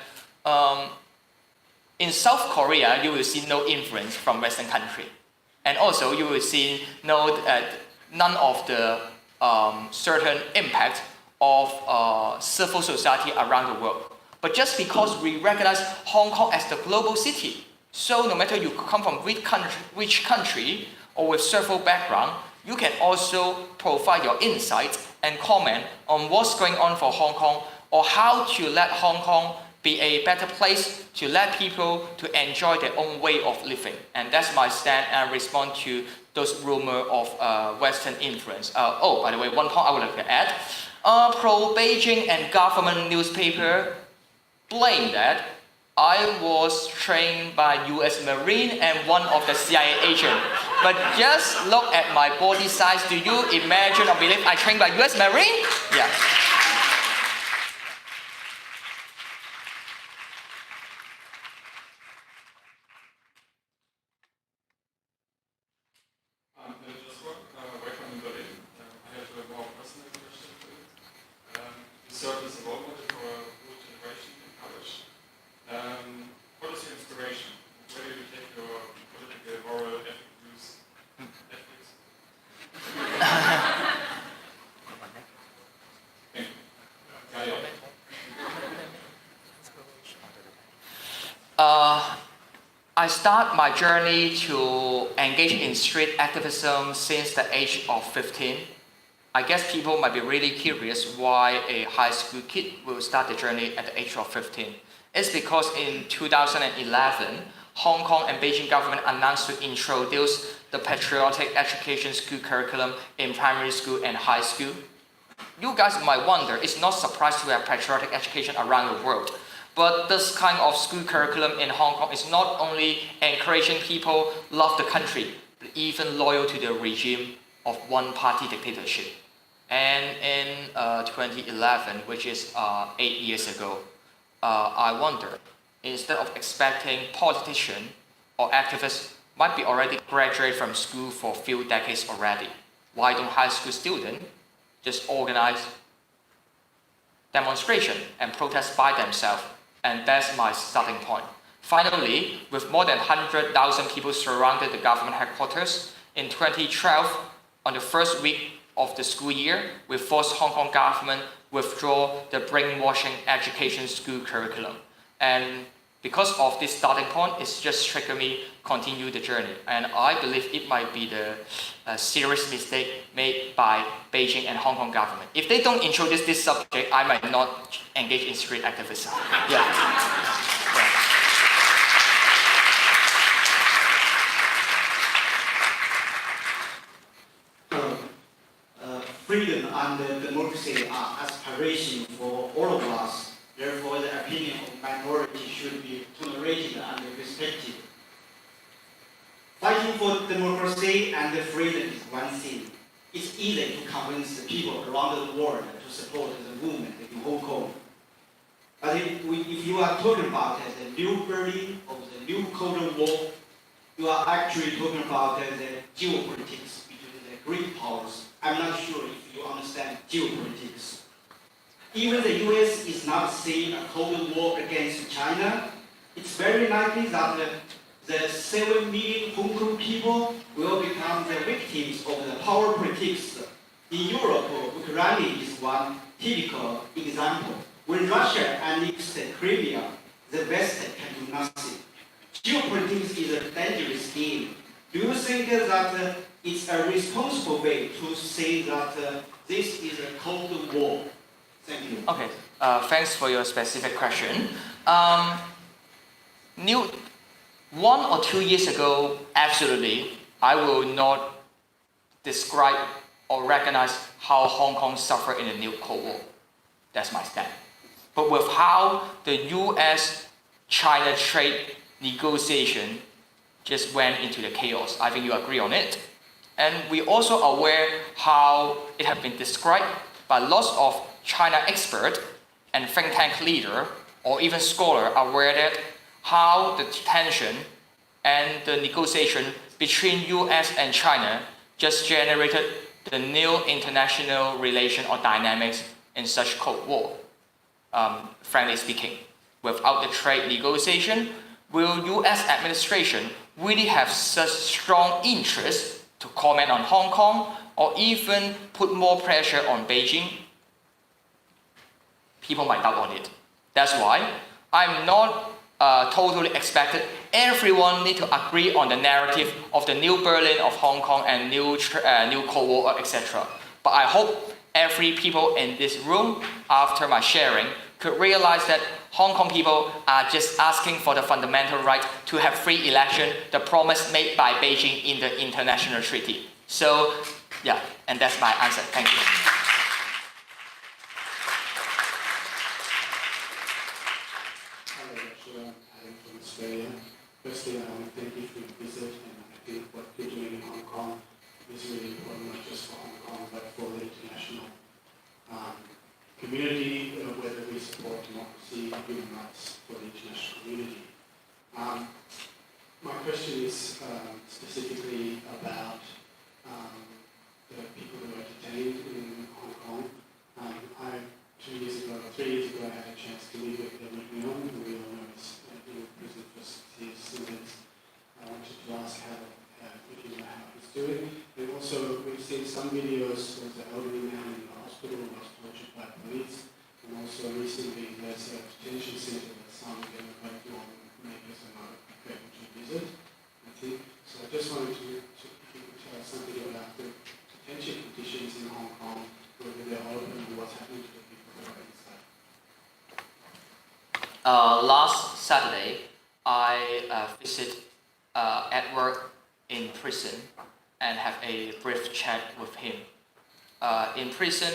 in South Korea, you will see no influence from Western country. And also you will see none of the certain impact of civil society around the world. But just because we recognize Hong Kong as the global city, so no matter you come from which country or with several background, you can also provide your insights and comment on what's going on for Hong Kong, or how to let Hong Kong be a better place to let people to enjoy their own way of living. And that's my stand and respond to those rumors of Western influence. Oh, by the way, one point I would like to add. Pro-Beijing and government newspaper blame that I was trained by US Marine and one of the CIA agent. But just look at my body size. Do you imagine or believe I trained by US Marine? Yeah. Served as a role model for a new generation in college. What is your inspiration? Where do you take your political, moral, ethical views? Ethics? I start my journey to engage in street activism since the age of 15. I guess people might be really curious why a high school kid will start the journey at the age of 15. It's because in 2011, Hong Kong and Beijing government announced to introduce the patriotic education school curriculum in primary school and high school. You guys might wonder, it's not surprising to have patriotic education around the world. But this kind of school curriculum in Hong Kong is not only encouraging people love the country, but even loyal to the regime of one-party dictatorship. And in 2011, which is 8 years ago, I wonder, instead of expecting politicians or activists might be already graduated from school for a few decades already, why don't high school students just organize demonstration and protest by themselves? And that's my starting point. Finally, with more than 100,000 people surrounded the government headquarters, in 2012, on the first week of the school year, we forced Hong Kong government withdraw the brainwashing education school curriculum. And because of this starting point, it's just triggered me continue the journey. And I believe it might be the serious mistake made by Beijing and Hong Kong government. If they don't introduce this subject, I might not engage in street activism. Freedom and democracy are aspiration for all of us. Therefore, the opinion of minority should be tolerated and respected. Fighting for democracy and freedom is one thing. It's easy to convince the people around the world to support the movement in Hong Kong. But if you are talking about the new Berlin or the new Cold War, you are actually talking about the geopolitics between the great powers. I'm not sure if you understand geopolitics. Even the US is not seeing a Cold War against China. It's very likely that the 7 million Hong Kong people will become the victims of the power politics. In Europe, Ukraine is one typical example. When Russia annexed Crimea, the West can do nothing. Geopolitics is a dangerous game. Do you think that it's a responsible way to say that this is a Cold War? Thank you. Okay, thanks for your specific question. 1 or 2 years ago, absolutely, I will not describe or recognize how Hong Kong suffered in the new Cold War. That's my stand. But with how the US-China trade negotiation just went into the chaos, I think you agree on it. And we also aware how it has been described by lots of China experts and think tank leader or even scholar aware that how the tension and the negotiation between US and China just generated the new international relation or dynamics in such Cold War. Frankly speaking, without the trade negotiation, will US administration really have such strong interest to comment on Hong Kong or even put more pressure on Beijing? People might doubt on it. That's why I'm not totally expected everyone need to agree on the narrative of the new Berlin of Hong Kong and new Cold War, etc. But I hope every people in this room, after my sharing, could realize that Hong Kong people are just asking for the fundamental right to have free election, the promise made by Beijing in the international treaty. So, yeah, and that's my answer. Thank you. I'm from Australia. Firstly, I want to thank you for your visit, and I think what you're doing in Hong Kong is really important, not just for Hong Kong, but for the international community, whether we support democracy, human rights for the international community. My question is specifically about the people who are detained in Hong Kong. 3 years ago, I had a chance to meet with Edward Leung, who we all know is in prison for 6 years since. I wanted to ask if you know how he's doing. And also, we've seen some videos of the elderly man in the hospital who was tortured by police. And also recently, there's a detention center that some Democratic lawmakers are not able to visit, I think. So I just wanted to if you could tell us something about the detention conditions in Hong Kong, whether they're open and what's happening to the people who are inside. Last Saturday, I visited Edward in prison and have a brief chat with him. In prison,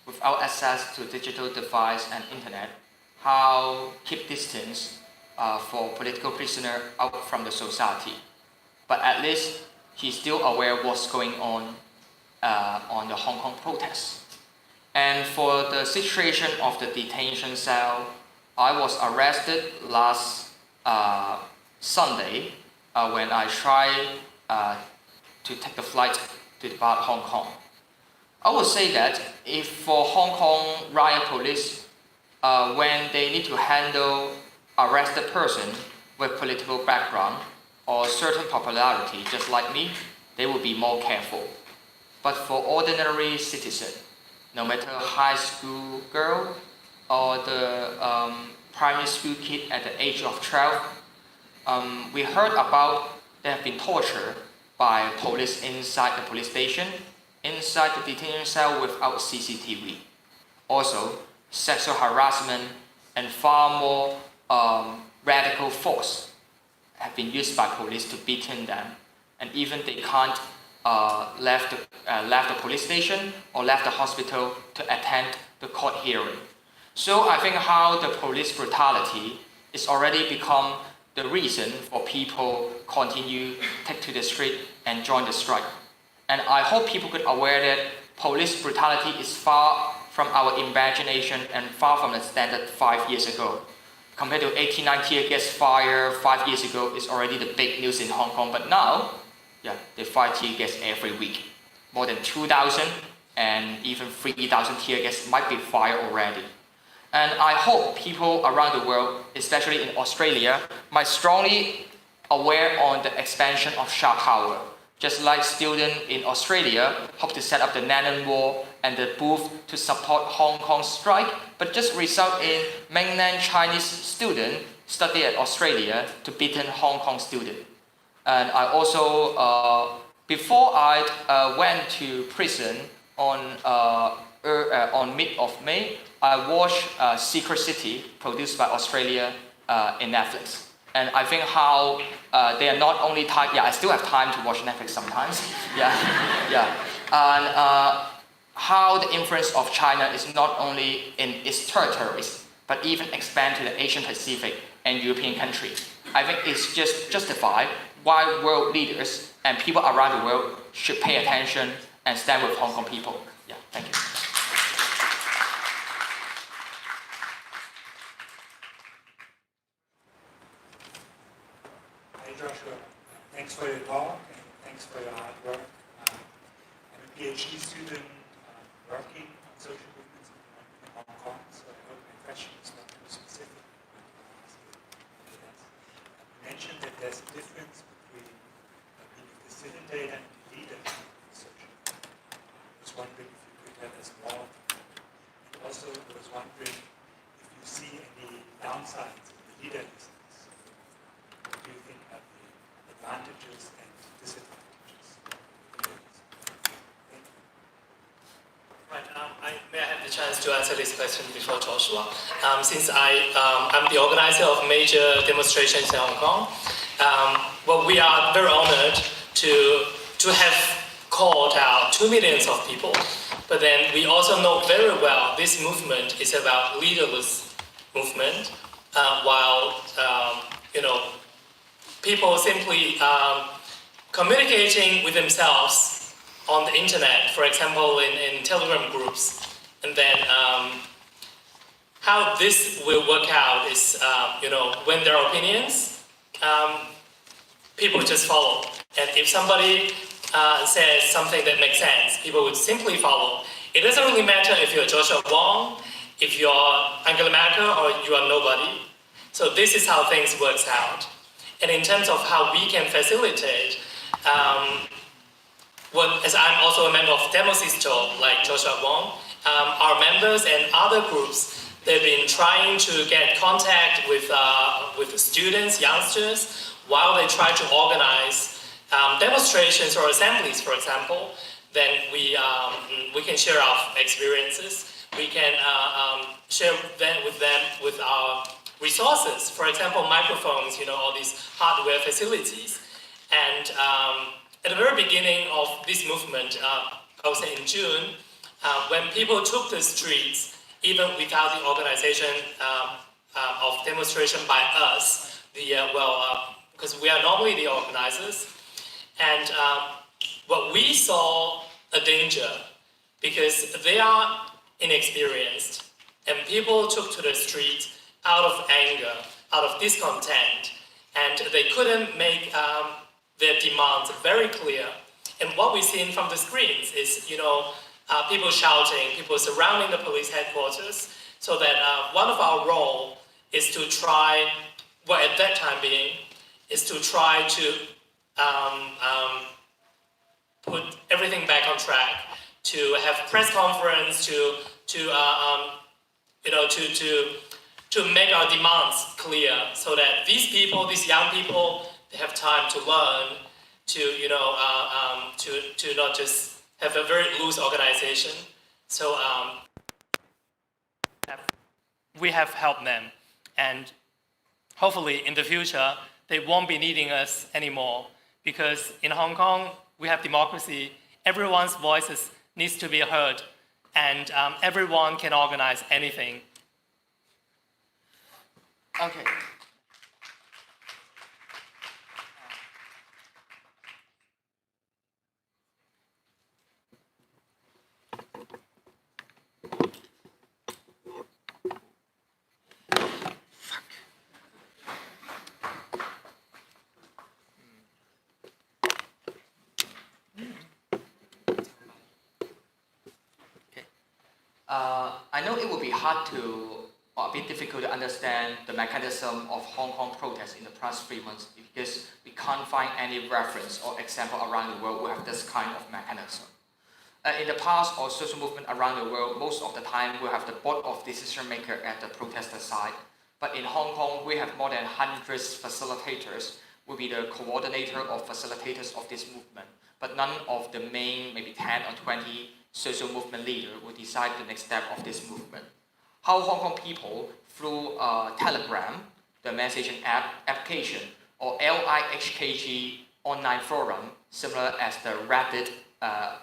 without access to digital device and internet, how keep distance for political prisoner out from the society. But at least he's still aware of what's going on the Hong Kong protests. And for the situation of the detention cell, I was arrested last Sunday when I tried to take the flight to depart Hong Kong. I would say that if for Hong Kong riot police, when they need to handle arrested person with political background or certain popularity, just like me, they will be more careful. But for ordinary citizen, no matter high school girl or the primary school kid at the age of 12. We heard about they have been tortured by police inside the police station, inside the detention cell without CCTV. Also, sexual harassment and far more radical force have been used by police to beaten them, and even they can't left the police station or left the hospital to attend the court hearing. So I think how the police brutality is already become the reason for people continue take to the street and join the strike. And I hope people could aware that police brutality is far from our imagination and far from the standard 5 years ago. Compared to 89 tear gas fire 5 years ago is already the big news in Hong Kong, but now, they fire tear gas every week. More than 2,000 and even 3,000 tear gas might be fired already. And I hope people around the world, especially in Australia, might strongly aware on the expansion of sharp power. Just like students in Australia hope to set up the Nannan Wall and the booth to support Hong Kong strike, but just result in mainland Chinese students study at Australia to beaten Hong Kong students. And I also, before I went to prison on mid of May, I watched Secret City, produced by Australia in Netflix. And I think how they are not only time. I still have time to watch Netflix sometimes. And how the influence of China is not only in its territories, but even expand to the Asian Pacific and European countries. I think it's just justified why world leaders and people around the world should pay attention and stand with Hong Kong people. Thank you. Hey Joshua, thanks for your talk and thanks for your hard work. I'm a PhD student working on social movements in Hong Kong, so I hope my question is not too specific. You mentioned that there's a difference between being a facilitator and a leader in social movement. I was wondering if you could have us more. And also I was wondering if you see any downsides of the leader business. What do you think are the advantages and disadvantages? Thank you. Right. May I have the chance to answer this question before Joshua? Since I'm the organizer of major demonstrations in Hong Kong, we are very honored to have called out 2 million of people. But then we also know very well this movement is about leaderless movement, while people simply communicating with themselves on the internet, for example, in Telegram groups. And then how this will work out is, when there are opinions, people just follow. And if somebody says something that makes sense, people would simply follow. It doesn't really matter if you're Joshua Wong, if you're Angela Merkel, or you are nobody. So this is how things works out. And in terms of how we can facilitate, as I'm also a member of Demosisto, like Joshua Wong, our members and other groups, they've been trying to get contact with students, youngsters, while they try to organize demonstrations or assemblies, for example. Then we can share our experiences. We can share with them with our resources, for example, microphones, all these hardware facilities. And at the very beginning of this movement, I would say in June, when people took the streets, even without the organization of demonstration by us, because we are normally the organizers, and what we saw a danger, because they are inexperienced, and people took to the streets out of anger, out of discontent, and they couldn't make their demands very clear. And what we've seen from the screens is, people shouting, people surrounding the police headquarters, so that one of our role is to try, at that time being, is to try to put everything back on track, to have press conference, to to make our demands clear so that these people, these young people, they have time to learn, to, to not just have a very loose organization. So we have helped them, and hopefully in the future, they won't be needing us anymore, because in Hong Kong, we have democracy. Everyone's voices needs to be heard, and everyone can organize anything. Okay. I know it will be hard to, or a bit difficult to understand the mechanism of Hong Kong protests in the past 3 months because we can't find any reference or example around the world who have this kind of mechanism. In the past, or social movement around the world, most of the time we have the board of decision maker at the protester side. But in Hong Kong, we have more than hundreds facilitators, will be the coordinator or facilitators of this movement. But none of the main, maybe 10 or 20 social movement leader will decide the next step of this movement. How Hong Kong people, through Telegram, the messaging application, or LIHKG online forum, similar as the Reddit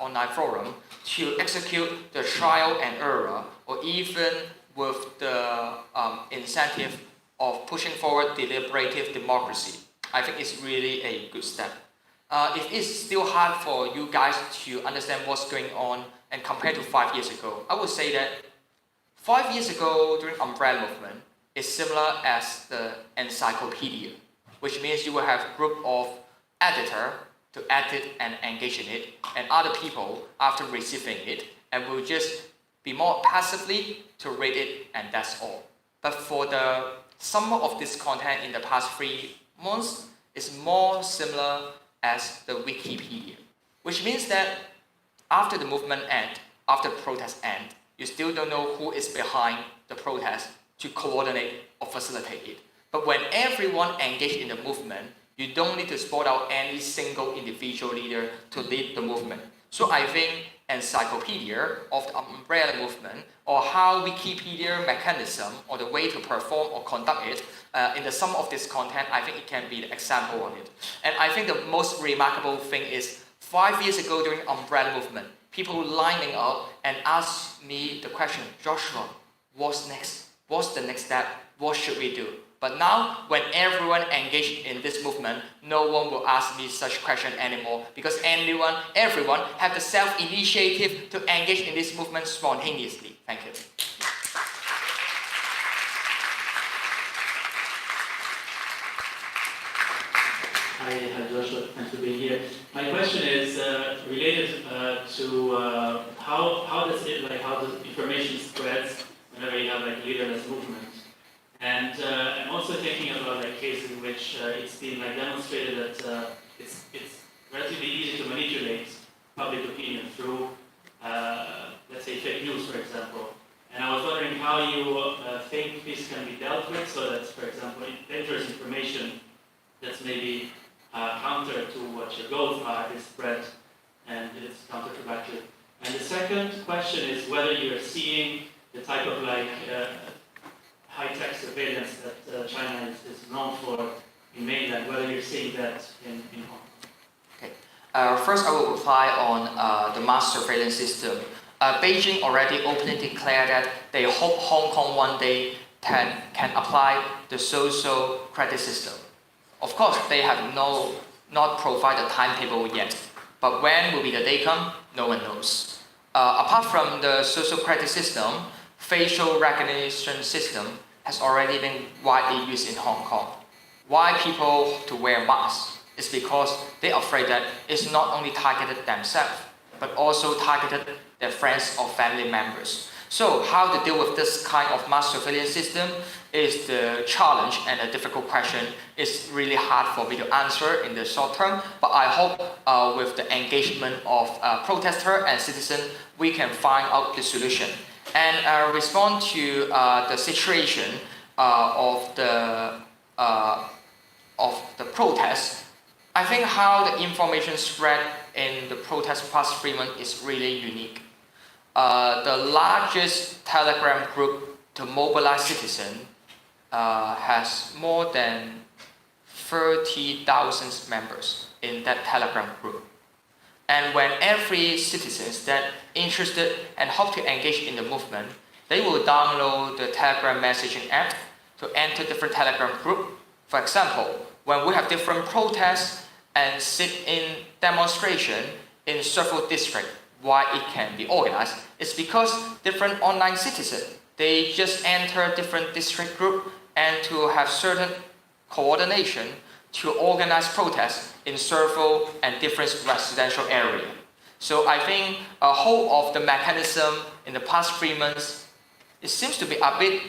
online forum, to execute the trial and error, or even with the incentive of pushing forward deliberative democracy. I think it's really a good step. It is still hard for you guys to understand what's going on and compared to 5 years ago. I would say that 5 years ago during Umbrella movement is similar as the encyclopedia, which means you will have a group of editor to edit and engage in it, and other people after receiving it, and will just be more passively to read it, and that's all. But for the some of this content in the past 3 months is more similar as the Wikipedia, which means that after the movement end, after the protest end, you still don't know who is behind the protest to coordinate or facilitate it. But when everyone engaged in the movement, you don't need to spot out any single individual leader to lead the movement. So I think encyclopedia of the umbrella movement, or how Wikipedia mechanism, or the way to perform or conduct it, in the sum of this content, I think it can be the example on it. And I think the most remarkable thing is 5 years ago during umbrella movement, people lining up and asked me the question, Joshua, what's next? What's the next step? What should we do? But now, when everyone engaged in this movement, no one will ask me such question anymore, because everyone have the self-initiative to engage in this movement spontaneously. Thank you. Hi, Joshua. Thanks for being here. My question is related to how does information spreads whenever you have leaderless movement. And I'm also thinking about cases in which it's been demonstrated that it's relatively easy to manipulate public opinion through, let's say, fake news, for example. And I was wondering how you think this can be dealt with, so that, for example, dangerous information that's maybe counter to what your goals are is spread and it's counterproductive. And the second question is whether you're seeing the type of high-tech surveillance that China is known for in mainland, whether you're seeing that in Hong Kong. Okay. First, I will reply on the mass surveillance system. Beijing already openly declared that they hope Hong Kong one day can apply the social credit system. Of course, they have not provided a timetable yet, but when will be the day come, no one knows. Apart from the social credit system, facial recognition system has already been widely used in Hong Kong. Why people to wear masks? It's because they're afraid that it's not only targeted themselves, but also targeted their friends or family members. So how to deal with this kind of mass surveillance system is the challenge and a difficult question. It's really hard for me to answer in the short term, but I hope with the engagement of protesters and citizens, we can find out the solution. And respond to the situation, of the protest, I think how the information spread in the protest past 3 months is really unique. The largest Telegram group to mobilize citizens has more than 30,000 members in that Telegram group. And when every citizen that interested and hope to engage in the movement, they will download the Telegram messaging app to enter different Telegram group. For example, when we have different protests and sit-in demonstration in several districts, why it can be organized, it's because different online citizens, they just enter different district group and to have certain coordination to organize protests in several and different residential areas. So I think a whole of the mechanism in the past 3 months, it seems to be a bit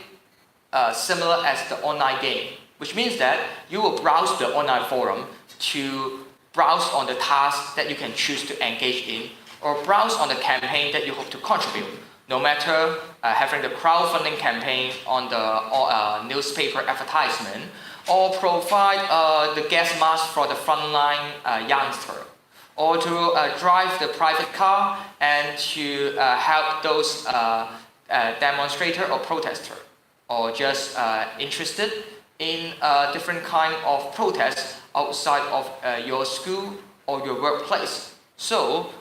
similar as the online game, which means that you will browse the online forum to browse on the tasks that you can choose to engage in, or browse on the campaign that you hope to contribute. No matter having the crowdfunding campaign on the newspaper advertisement, or provide the gas mask for the frontline youngster, or to drive the private car and to help those demonstrator or protester, or just interested in different kind of protests outside of your school or your workplace. So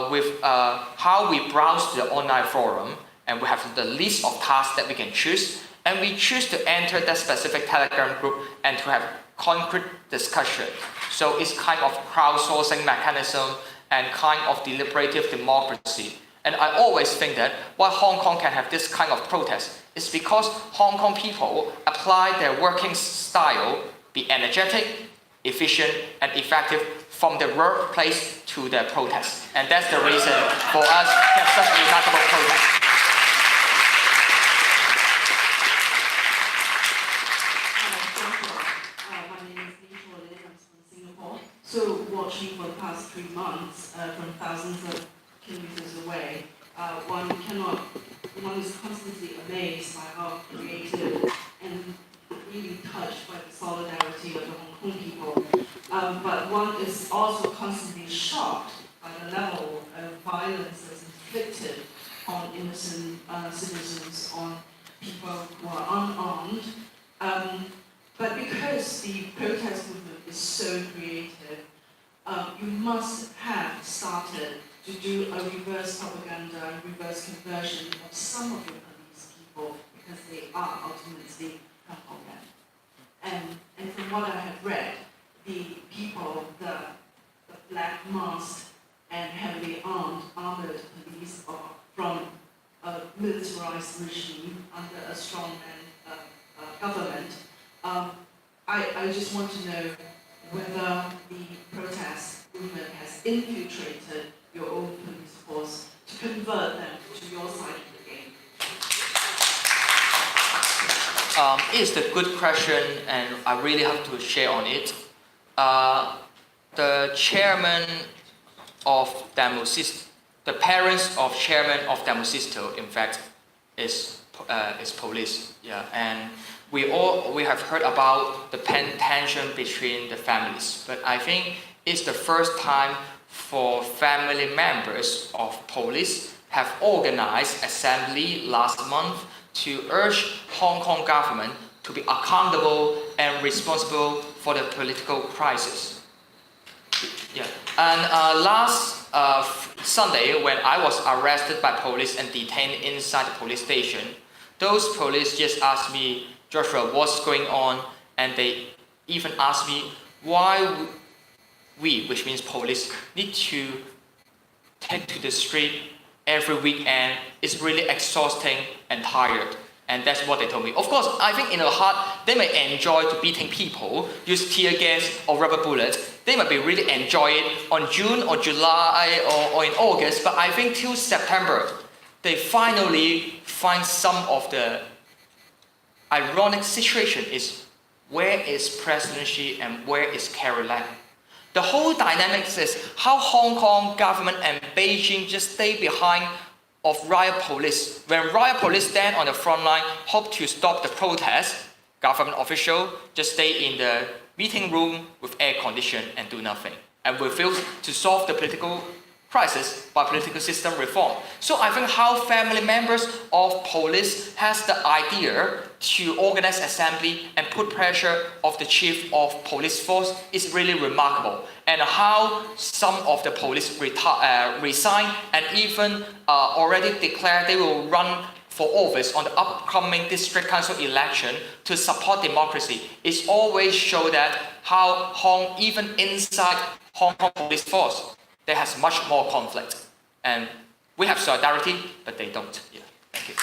with how we browse the online forum, and we have the list of tasks that we can choose, and we choose to enter that specific Telegram group and to have concrete discussion. So it's kind of crowdsourcing mechanism and kind of deliberative democracy. And I always think that why Hong Kong can have this kind of protest is because Hong Kong people apply their working style, be energetic, efficient, and effective from the workplace to their protest. And that's the reason for us to have such a remarkable protest. So watching for the past 3 months from thousands of kilometers away, one is constantly amazed by how creative and really touched by the solidarity of the Hong Kong people. But one is also constantly shocked by the level of violence that's inflicted on innocent citizens, on people who are unarmed. But because the protest movement is so creative, you must have started to do a reverse propaganda, reverse conversion of some of your police people, because they are ultimately Hong Kong men. And from what I have read, the people, the black masked and heavily armored police are from a militarized regime under a strongman government. I just want to know whether the protest movement has infiltrated your own police force to convert them to your side of the game. It's a good question, and I really have to share on it. The chairman of Demosisto, the parents of chairman of Demosisto, in fact, is police. Yeah, and we have heard about the tension between the families, but I think it's the first time for family members of police have organized assembly last month to urge Hong Kong government to be accountable and responsible for the political crisis. Yeah, and last Sunday, when I was arrested by police and detained inside the police station, those police just asked me, Joshua, what's going on? And they even asked me why we, which means police, need to take to the street every weekend. It's really exhausting and tired. And that's what they told me. Of course, I think in their heart, they may enjoy to beating people, use tear gas or rubber bullets. They might be really enjoy it on June or July or in August, but I think till September, they finally find some of the ironic situation is where is President Xi and where is Carrie Lam? The whole dynamics is how Hong Kong government and Beijing just stay behind of riot police. When riot police stand on the front line, hope to stop the protest, government official just stay in the meeting room with air condition and do nothing, and refuse to solve the political crisis by political system reform. So I think how family members of police has the idea to organize assembly and put pressure of the chief of police force is really remarkable. And how some of the police resign and even already declare they will run for office on the upcoming district council election to support democracy. It's always show that how even inside Hong Kong police force, there has much more conflict. And we have solidarity, but they don't. Yeah, thank you.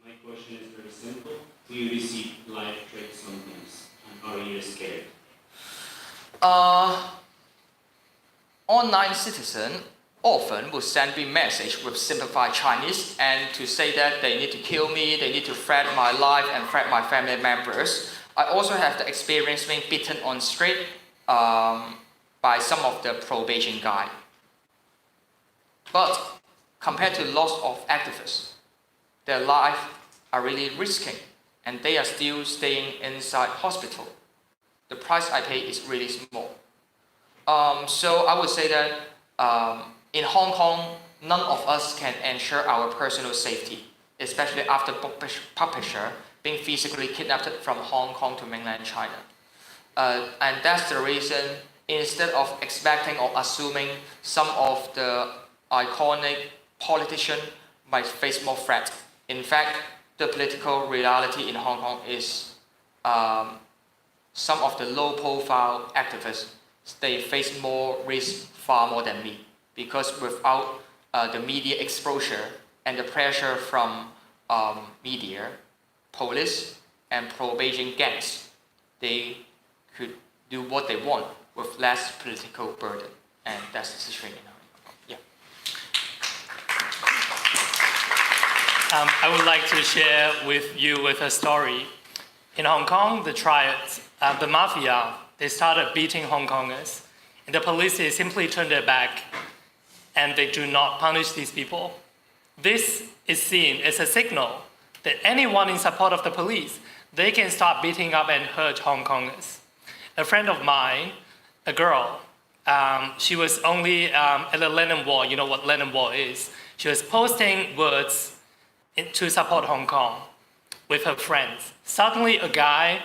My question is very simple. Do you receive live threats sometimes? And are you scared? Online citizen often will send me message with simplified Chinese and to say that they need to kill me, they need to threaten my life and threaten my family members. I also have the experience being beaten on street by some of the pro-Beijing guy. But compared to lots of activists, their life are really risking and they are still staying inside hospital. The price I pay is really small. So I would say that in Hong Kong, none of us can ensure our personal safety, especially after publisher being physically kidnapped from Hong Kong to mainland China. And that's the reason, instead of expecting or assuming some of the iconic politicians might face more threat, in fact, the political reality in Hong Kong is some of the low-profile activists, they face more risk far more than me, because without the media exposure and the pressure from media, police and pro-Beijing gangs, they could do what they want with less political burden, and that's the situation in Hong Kong. Yeah. I would like to share with you a story. In Hong Kong, the triads, the mafia, they started beating Hong Kongers, and the police simply turned their back, and they do not punish these people. This is seen as a signal that anyone in support of the police, they can start beating up and hurt Hong Kongers. A friend of mine, a girl, she was only at the Lennon Wall. You know what Lennon Wall is. She was posting words to support Hong Kong with her friends. Suddenly a guy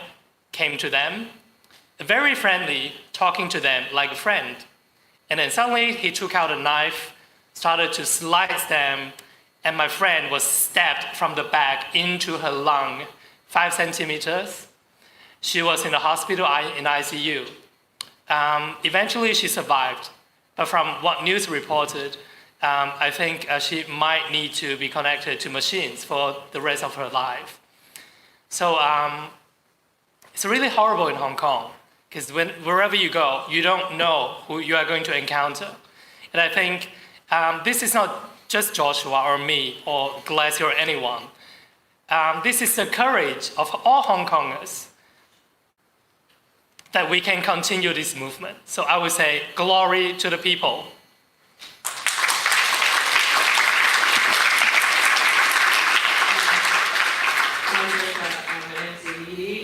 came to them, very friendly, talking to them like a friend. And then suddenly he took out a knife, started to slice them, and my friend was stabbed from the back into her lung, 5 centimeters. She was in the hospital in ICU. Eventually she survived, but from what news reported, I think she might need to be connected to machines for the rest of her life. So it's really horrible in Hong Kong, because wherever you go, you don't know who you are going to encounter. And I think this is not just Joshua or me or Glacier or anyone. This is the courage of all Hong Kongers that we can continue this movement. So I would say, glory to the people.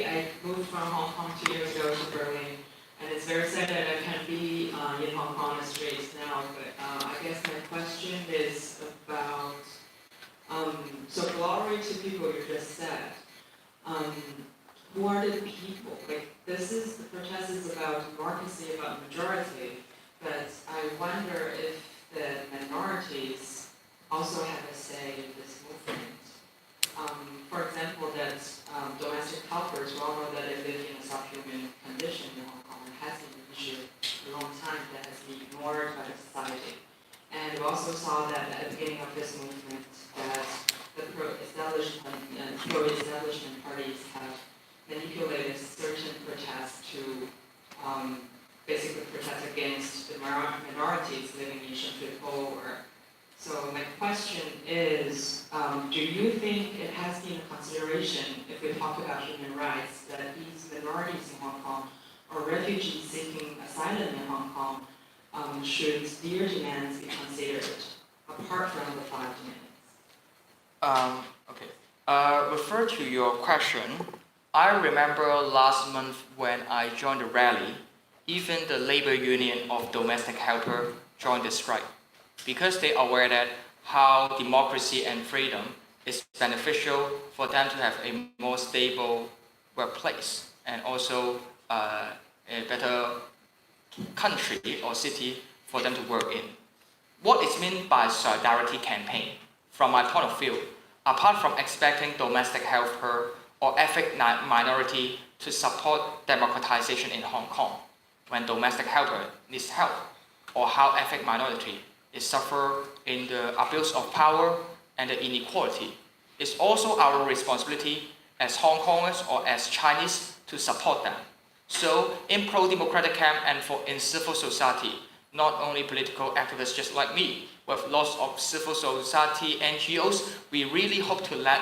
I moved from Hong Kong 2 years ago to Berlin, and it's very sad that I can't be in Hong Kong on the streets now, but I guess my question is about, so glory to people you just said. Who are the people? Like, the protest is about democracy, about majority, but I wonder if the minorities also have a say in this movement. For example, that domestic helpers, we all know that they live in a subhuman condition in Hong Kong. It has been an issue for a long time that has been ignored by the society. And we also saw that at the beginning of this movement that the pro-establishment parties have manipulated certain protests to basically protest against the minorities living in Shantou. So my question is, do you think it has been a consideration, if we talk about human rights, that these minorities in Hong Kong or refugees seeking asylum in Hong Kong, should their demands be considered apart from the 5 minutes? Okay. Refer to your question. I remember last month when I joined the rally, even the labor union of domestic helper joined the strike because they are aware that how democracy and freedom is beneficial for them to have a more stable workplace and also a better country or city for them to work in. What is meant by solidarity campaign, from my point of view, apart from expecting domestic helper or ethnic minority to support democratization in Hong Kong when domestic helper needs help, or how ethnic minority is suffer in the abuse of power and the inequality, it's also our responsibility as Hong Kongers or as Chinese to support them. So in pro-democratic camp and in civil society, not only political activists just like me, with lots of civil society NGOs, we really hope to let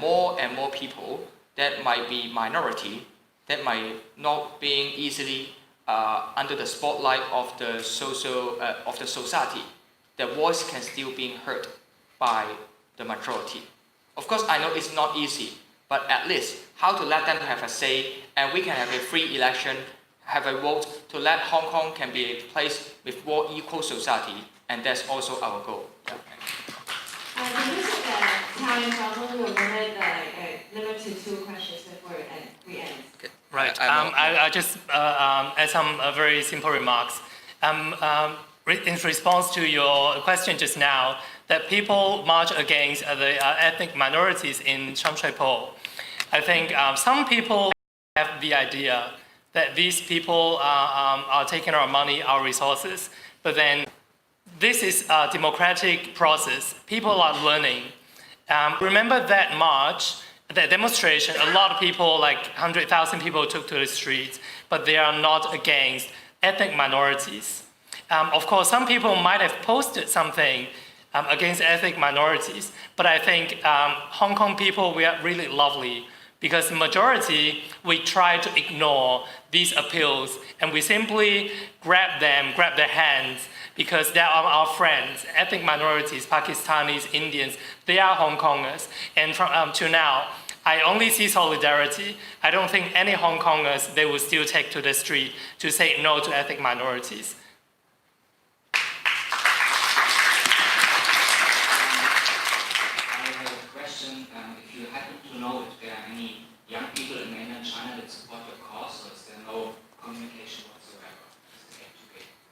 more and more people that might be minority, that might not being easily under the spotlight of the society, their voice can still be heard by the majority. Of course, I know it's not easy, but at least how to let them have a say, and we can have a free election, have a vote to let Hong Kong can be a place with more equal society, and that's also our goal. Yeah. Because of the time problem, we'll limit to 2 questions before we end. Okay. Right. I just add some very simple remarks. In response to your question just now, that people march against the ethnic minorities in Sham Shui Po. I think some people have the idea that these people are taking our money, our resources, but then this is a democratic process. People are learning. Remember that march, that demonstration, a lot of people, like 100,000 people took to the streets, but they are not against ethnic minorities. Of course, some people might have posted something against ethnic minorities, but I think Hong Kong people, we are really lovely because the majority, we try to ignore these appeals and we simply grab their hands because they are our friends, ethnic minorities, Pakistanis, Indians, they are Hong Kongers. And from to now, I only see solidarity. I don't think any Hong Kongers, they will still take to the street to say no to ethnic minorities. If you happen to know if there are any young people in mainland China that support your cause, or is there no communication whatsoever?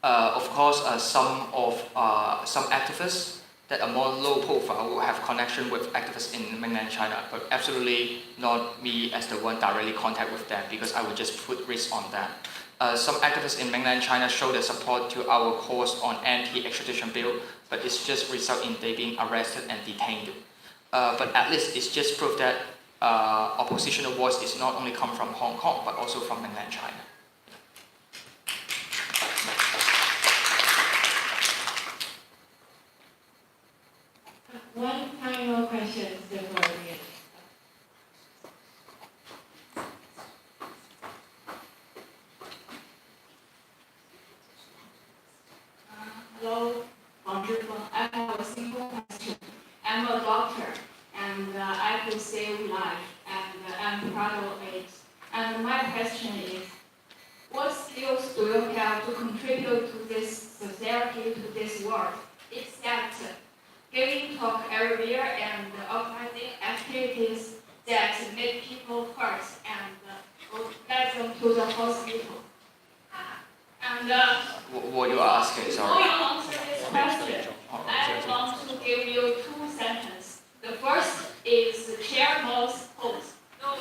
Of course, some activists that are more low profile will have connection with activists in mainland China, but absolutely not me as the one directly contact with them because I would just put risk on them. Some activists in mainland China show their support to our cause on anti-extradition bill, but it's just result in they being arrested and detained. But at least it's just proof that oppositional voice is not only come from Hong Kong, but also from mainland China. One final question before we end. Hello,黃之鋒. I have a simple question. I'm a doctor, and I could save life, and I'm proud of it. And my question is, what skills do you have to contribute to this society, to this world, except giving talk everywhere and organizing activities that make people hurt and get them to the hospital? And what you are asking, sorry? before you answer this question, I want to give you 2 sentences. The first is the chair most host. No.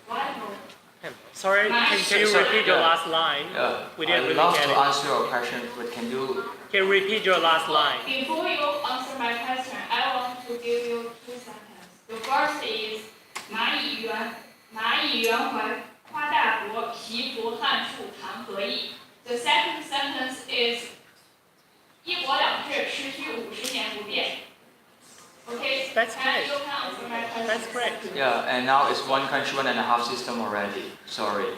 Why no? Sorry, can you repeat your last line? Yeah, We didn't I'd really love get to it. answer your question, but can you repeat your last line? Before you answer my question, I want to give you 2 sentences. The first is 蚂蚁圆环夸大国皮肤汉术谈合意. The second sentence is 一国两制持续50年不变. Okay, That's and great. you can answer my question. That's great. Yeah, and now it's 1 country, 1.5 system already. Sorry.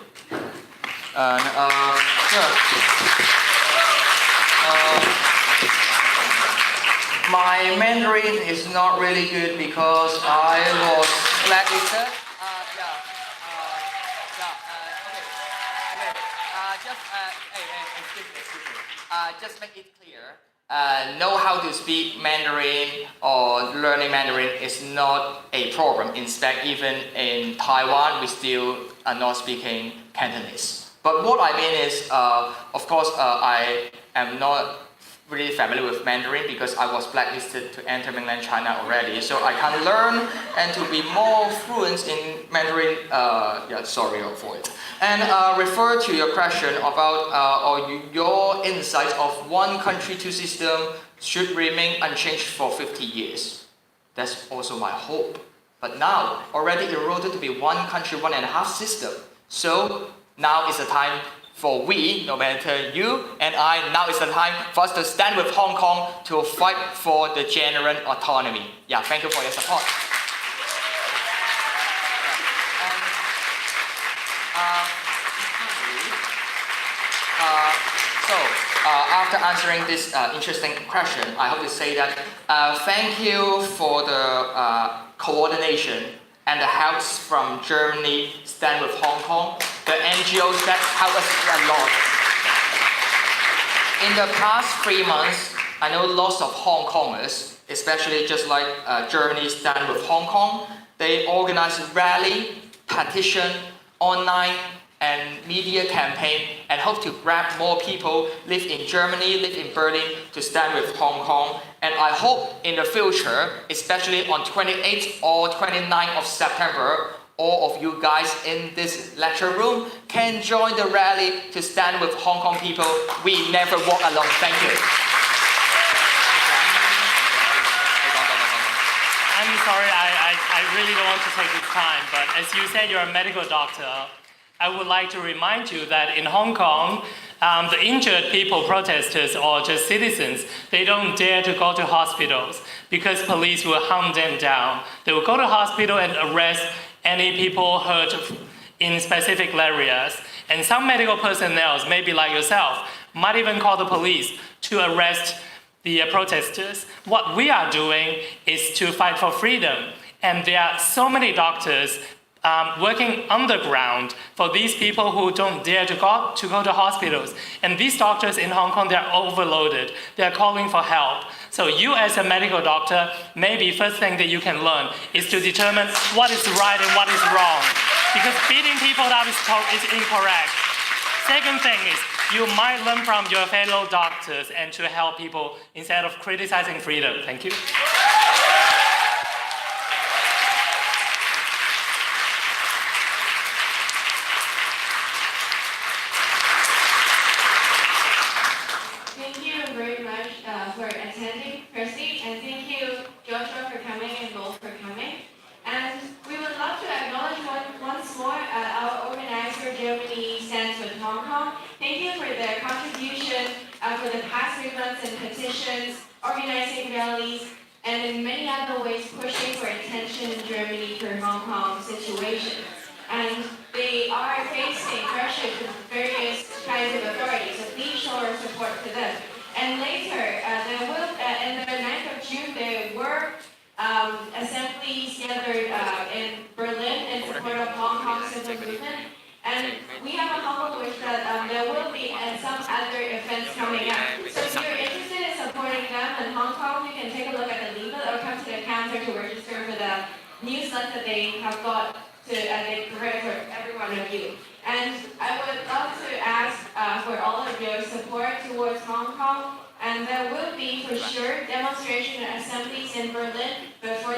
My Mandarin is not really good because I was blacklisted. Just make it clear. Know how to speak Mandarin or learning Mandarin is not a problem. In fact, even in Taiwan, we still are not speaking Cantonese. But what I mean is, of course, I am not really familiar with Mandarin because I was blacklisted to enter mainland China already. So I can learn and to be more fluent in Mandarin. Sorry for it. And refer to your question about or your insight of one country, two system should remain unchanged for 50 years. That's also my hope. But now, already eroded to be one country, one and a half system. So now is the time for we, no matter you and I, now is the time for us to stand with Hong Kong to fight for the genuine autonomy. Yeah, thank you for your support. After answering this interesting question, I hope to say that thank you for the coordination and the help from Germany, Stand with Hong Kong, the NGOs that help us a lot. In the past 3 months, I know lots of Hong Kongers, especially just like Germany, Stand with Hong Kong, they organize rally, petition, online, and media campaign and hope to grab more people live in Germany, live in Berlin to stand with Hong Kong. And I hope in the future, especially on 28th or 29th of September, all of you guys in this lecture room can join the rally to stand with Hong Kong people. We never walk alone. Thank you. I'm sorry, I really don't want to take this time, but as you said, you're a medical doctor. I would like to remind you that in Hong Kong, the injured people, protesters or just citizens, they don't dare to go to hospitals because police will hunt them down. They will go to hospital and arrest any people hurt in specific areas. And some medical personnel, maybe like yourself, might even call the police to arrest the protesters. What we are doing is to fight for freedom. And there are so many doctors working underground for these people who don't dare to go to hospitals. And these doctors in Hong Kong, they're overloaded. They're calling for help. So you as a medical doctor, maybe first thing that you can learn is to determine what is right and what is wrong. Because beating people up is incorrect. Second thing is, you might learn from your fellow doctors and to help people instead of criticizing freedom. Thank you. For attending, Kirsty, and thank you, Joshua, for coming and Wolf for coming. And we would love to acknowledge once more our organizer, Germany Stands with Hong Kong. Thank you for their contribution for the past 3 months in petitions, organizing rallies, and in many other ways pushing for attention in Germany for Hong Kong situation. And they are facing pressure from various kinds of authorities, so please show our support to them. And later, there will, in the 9th of June, there were assemblies gathered in Berlin in support of Hong Kong civil movement. And we have a humble wish that there will be some other events coming up. So if you're interested in supporting them in Hong Kong, you can take a look at the leaflet or come to the counter to register for the newsletter that they have got they provide for every one of you. And I would love to ask for all of your support towards Hong Kong. And there will be, for sure, demonstration and assemblies in Berlin before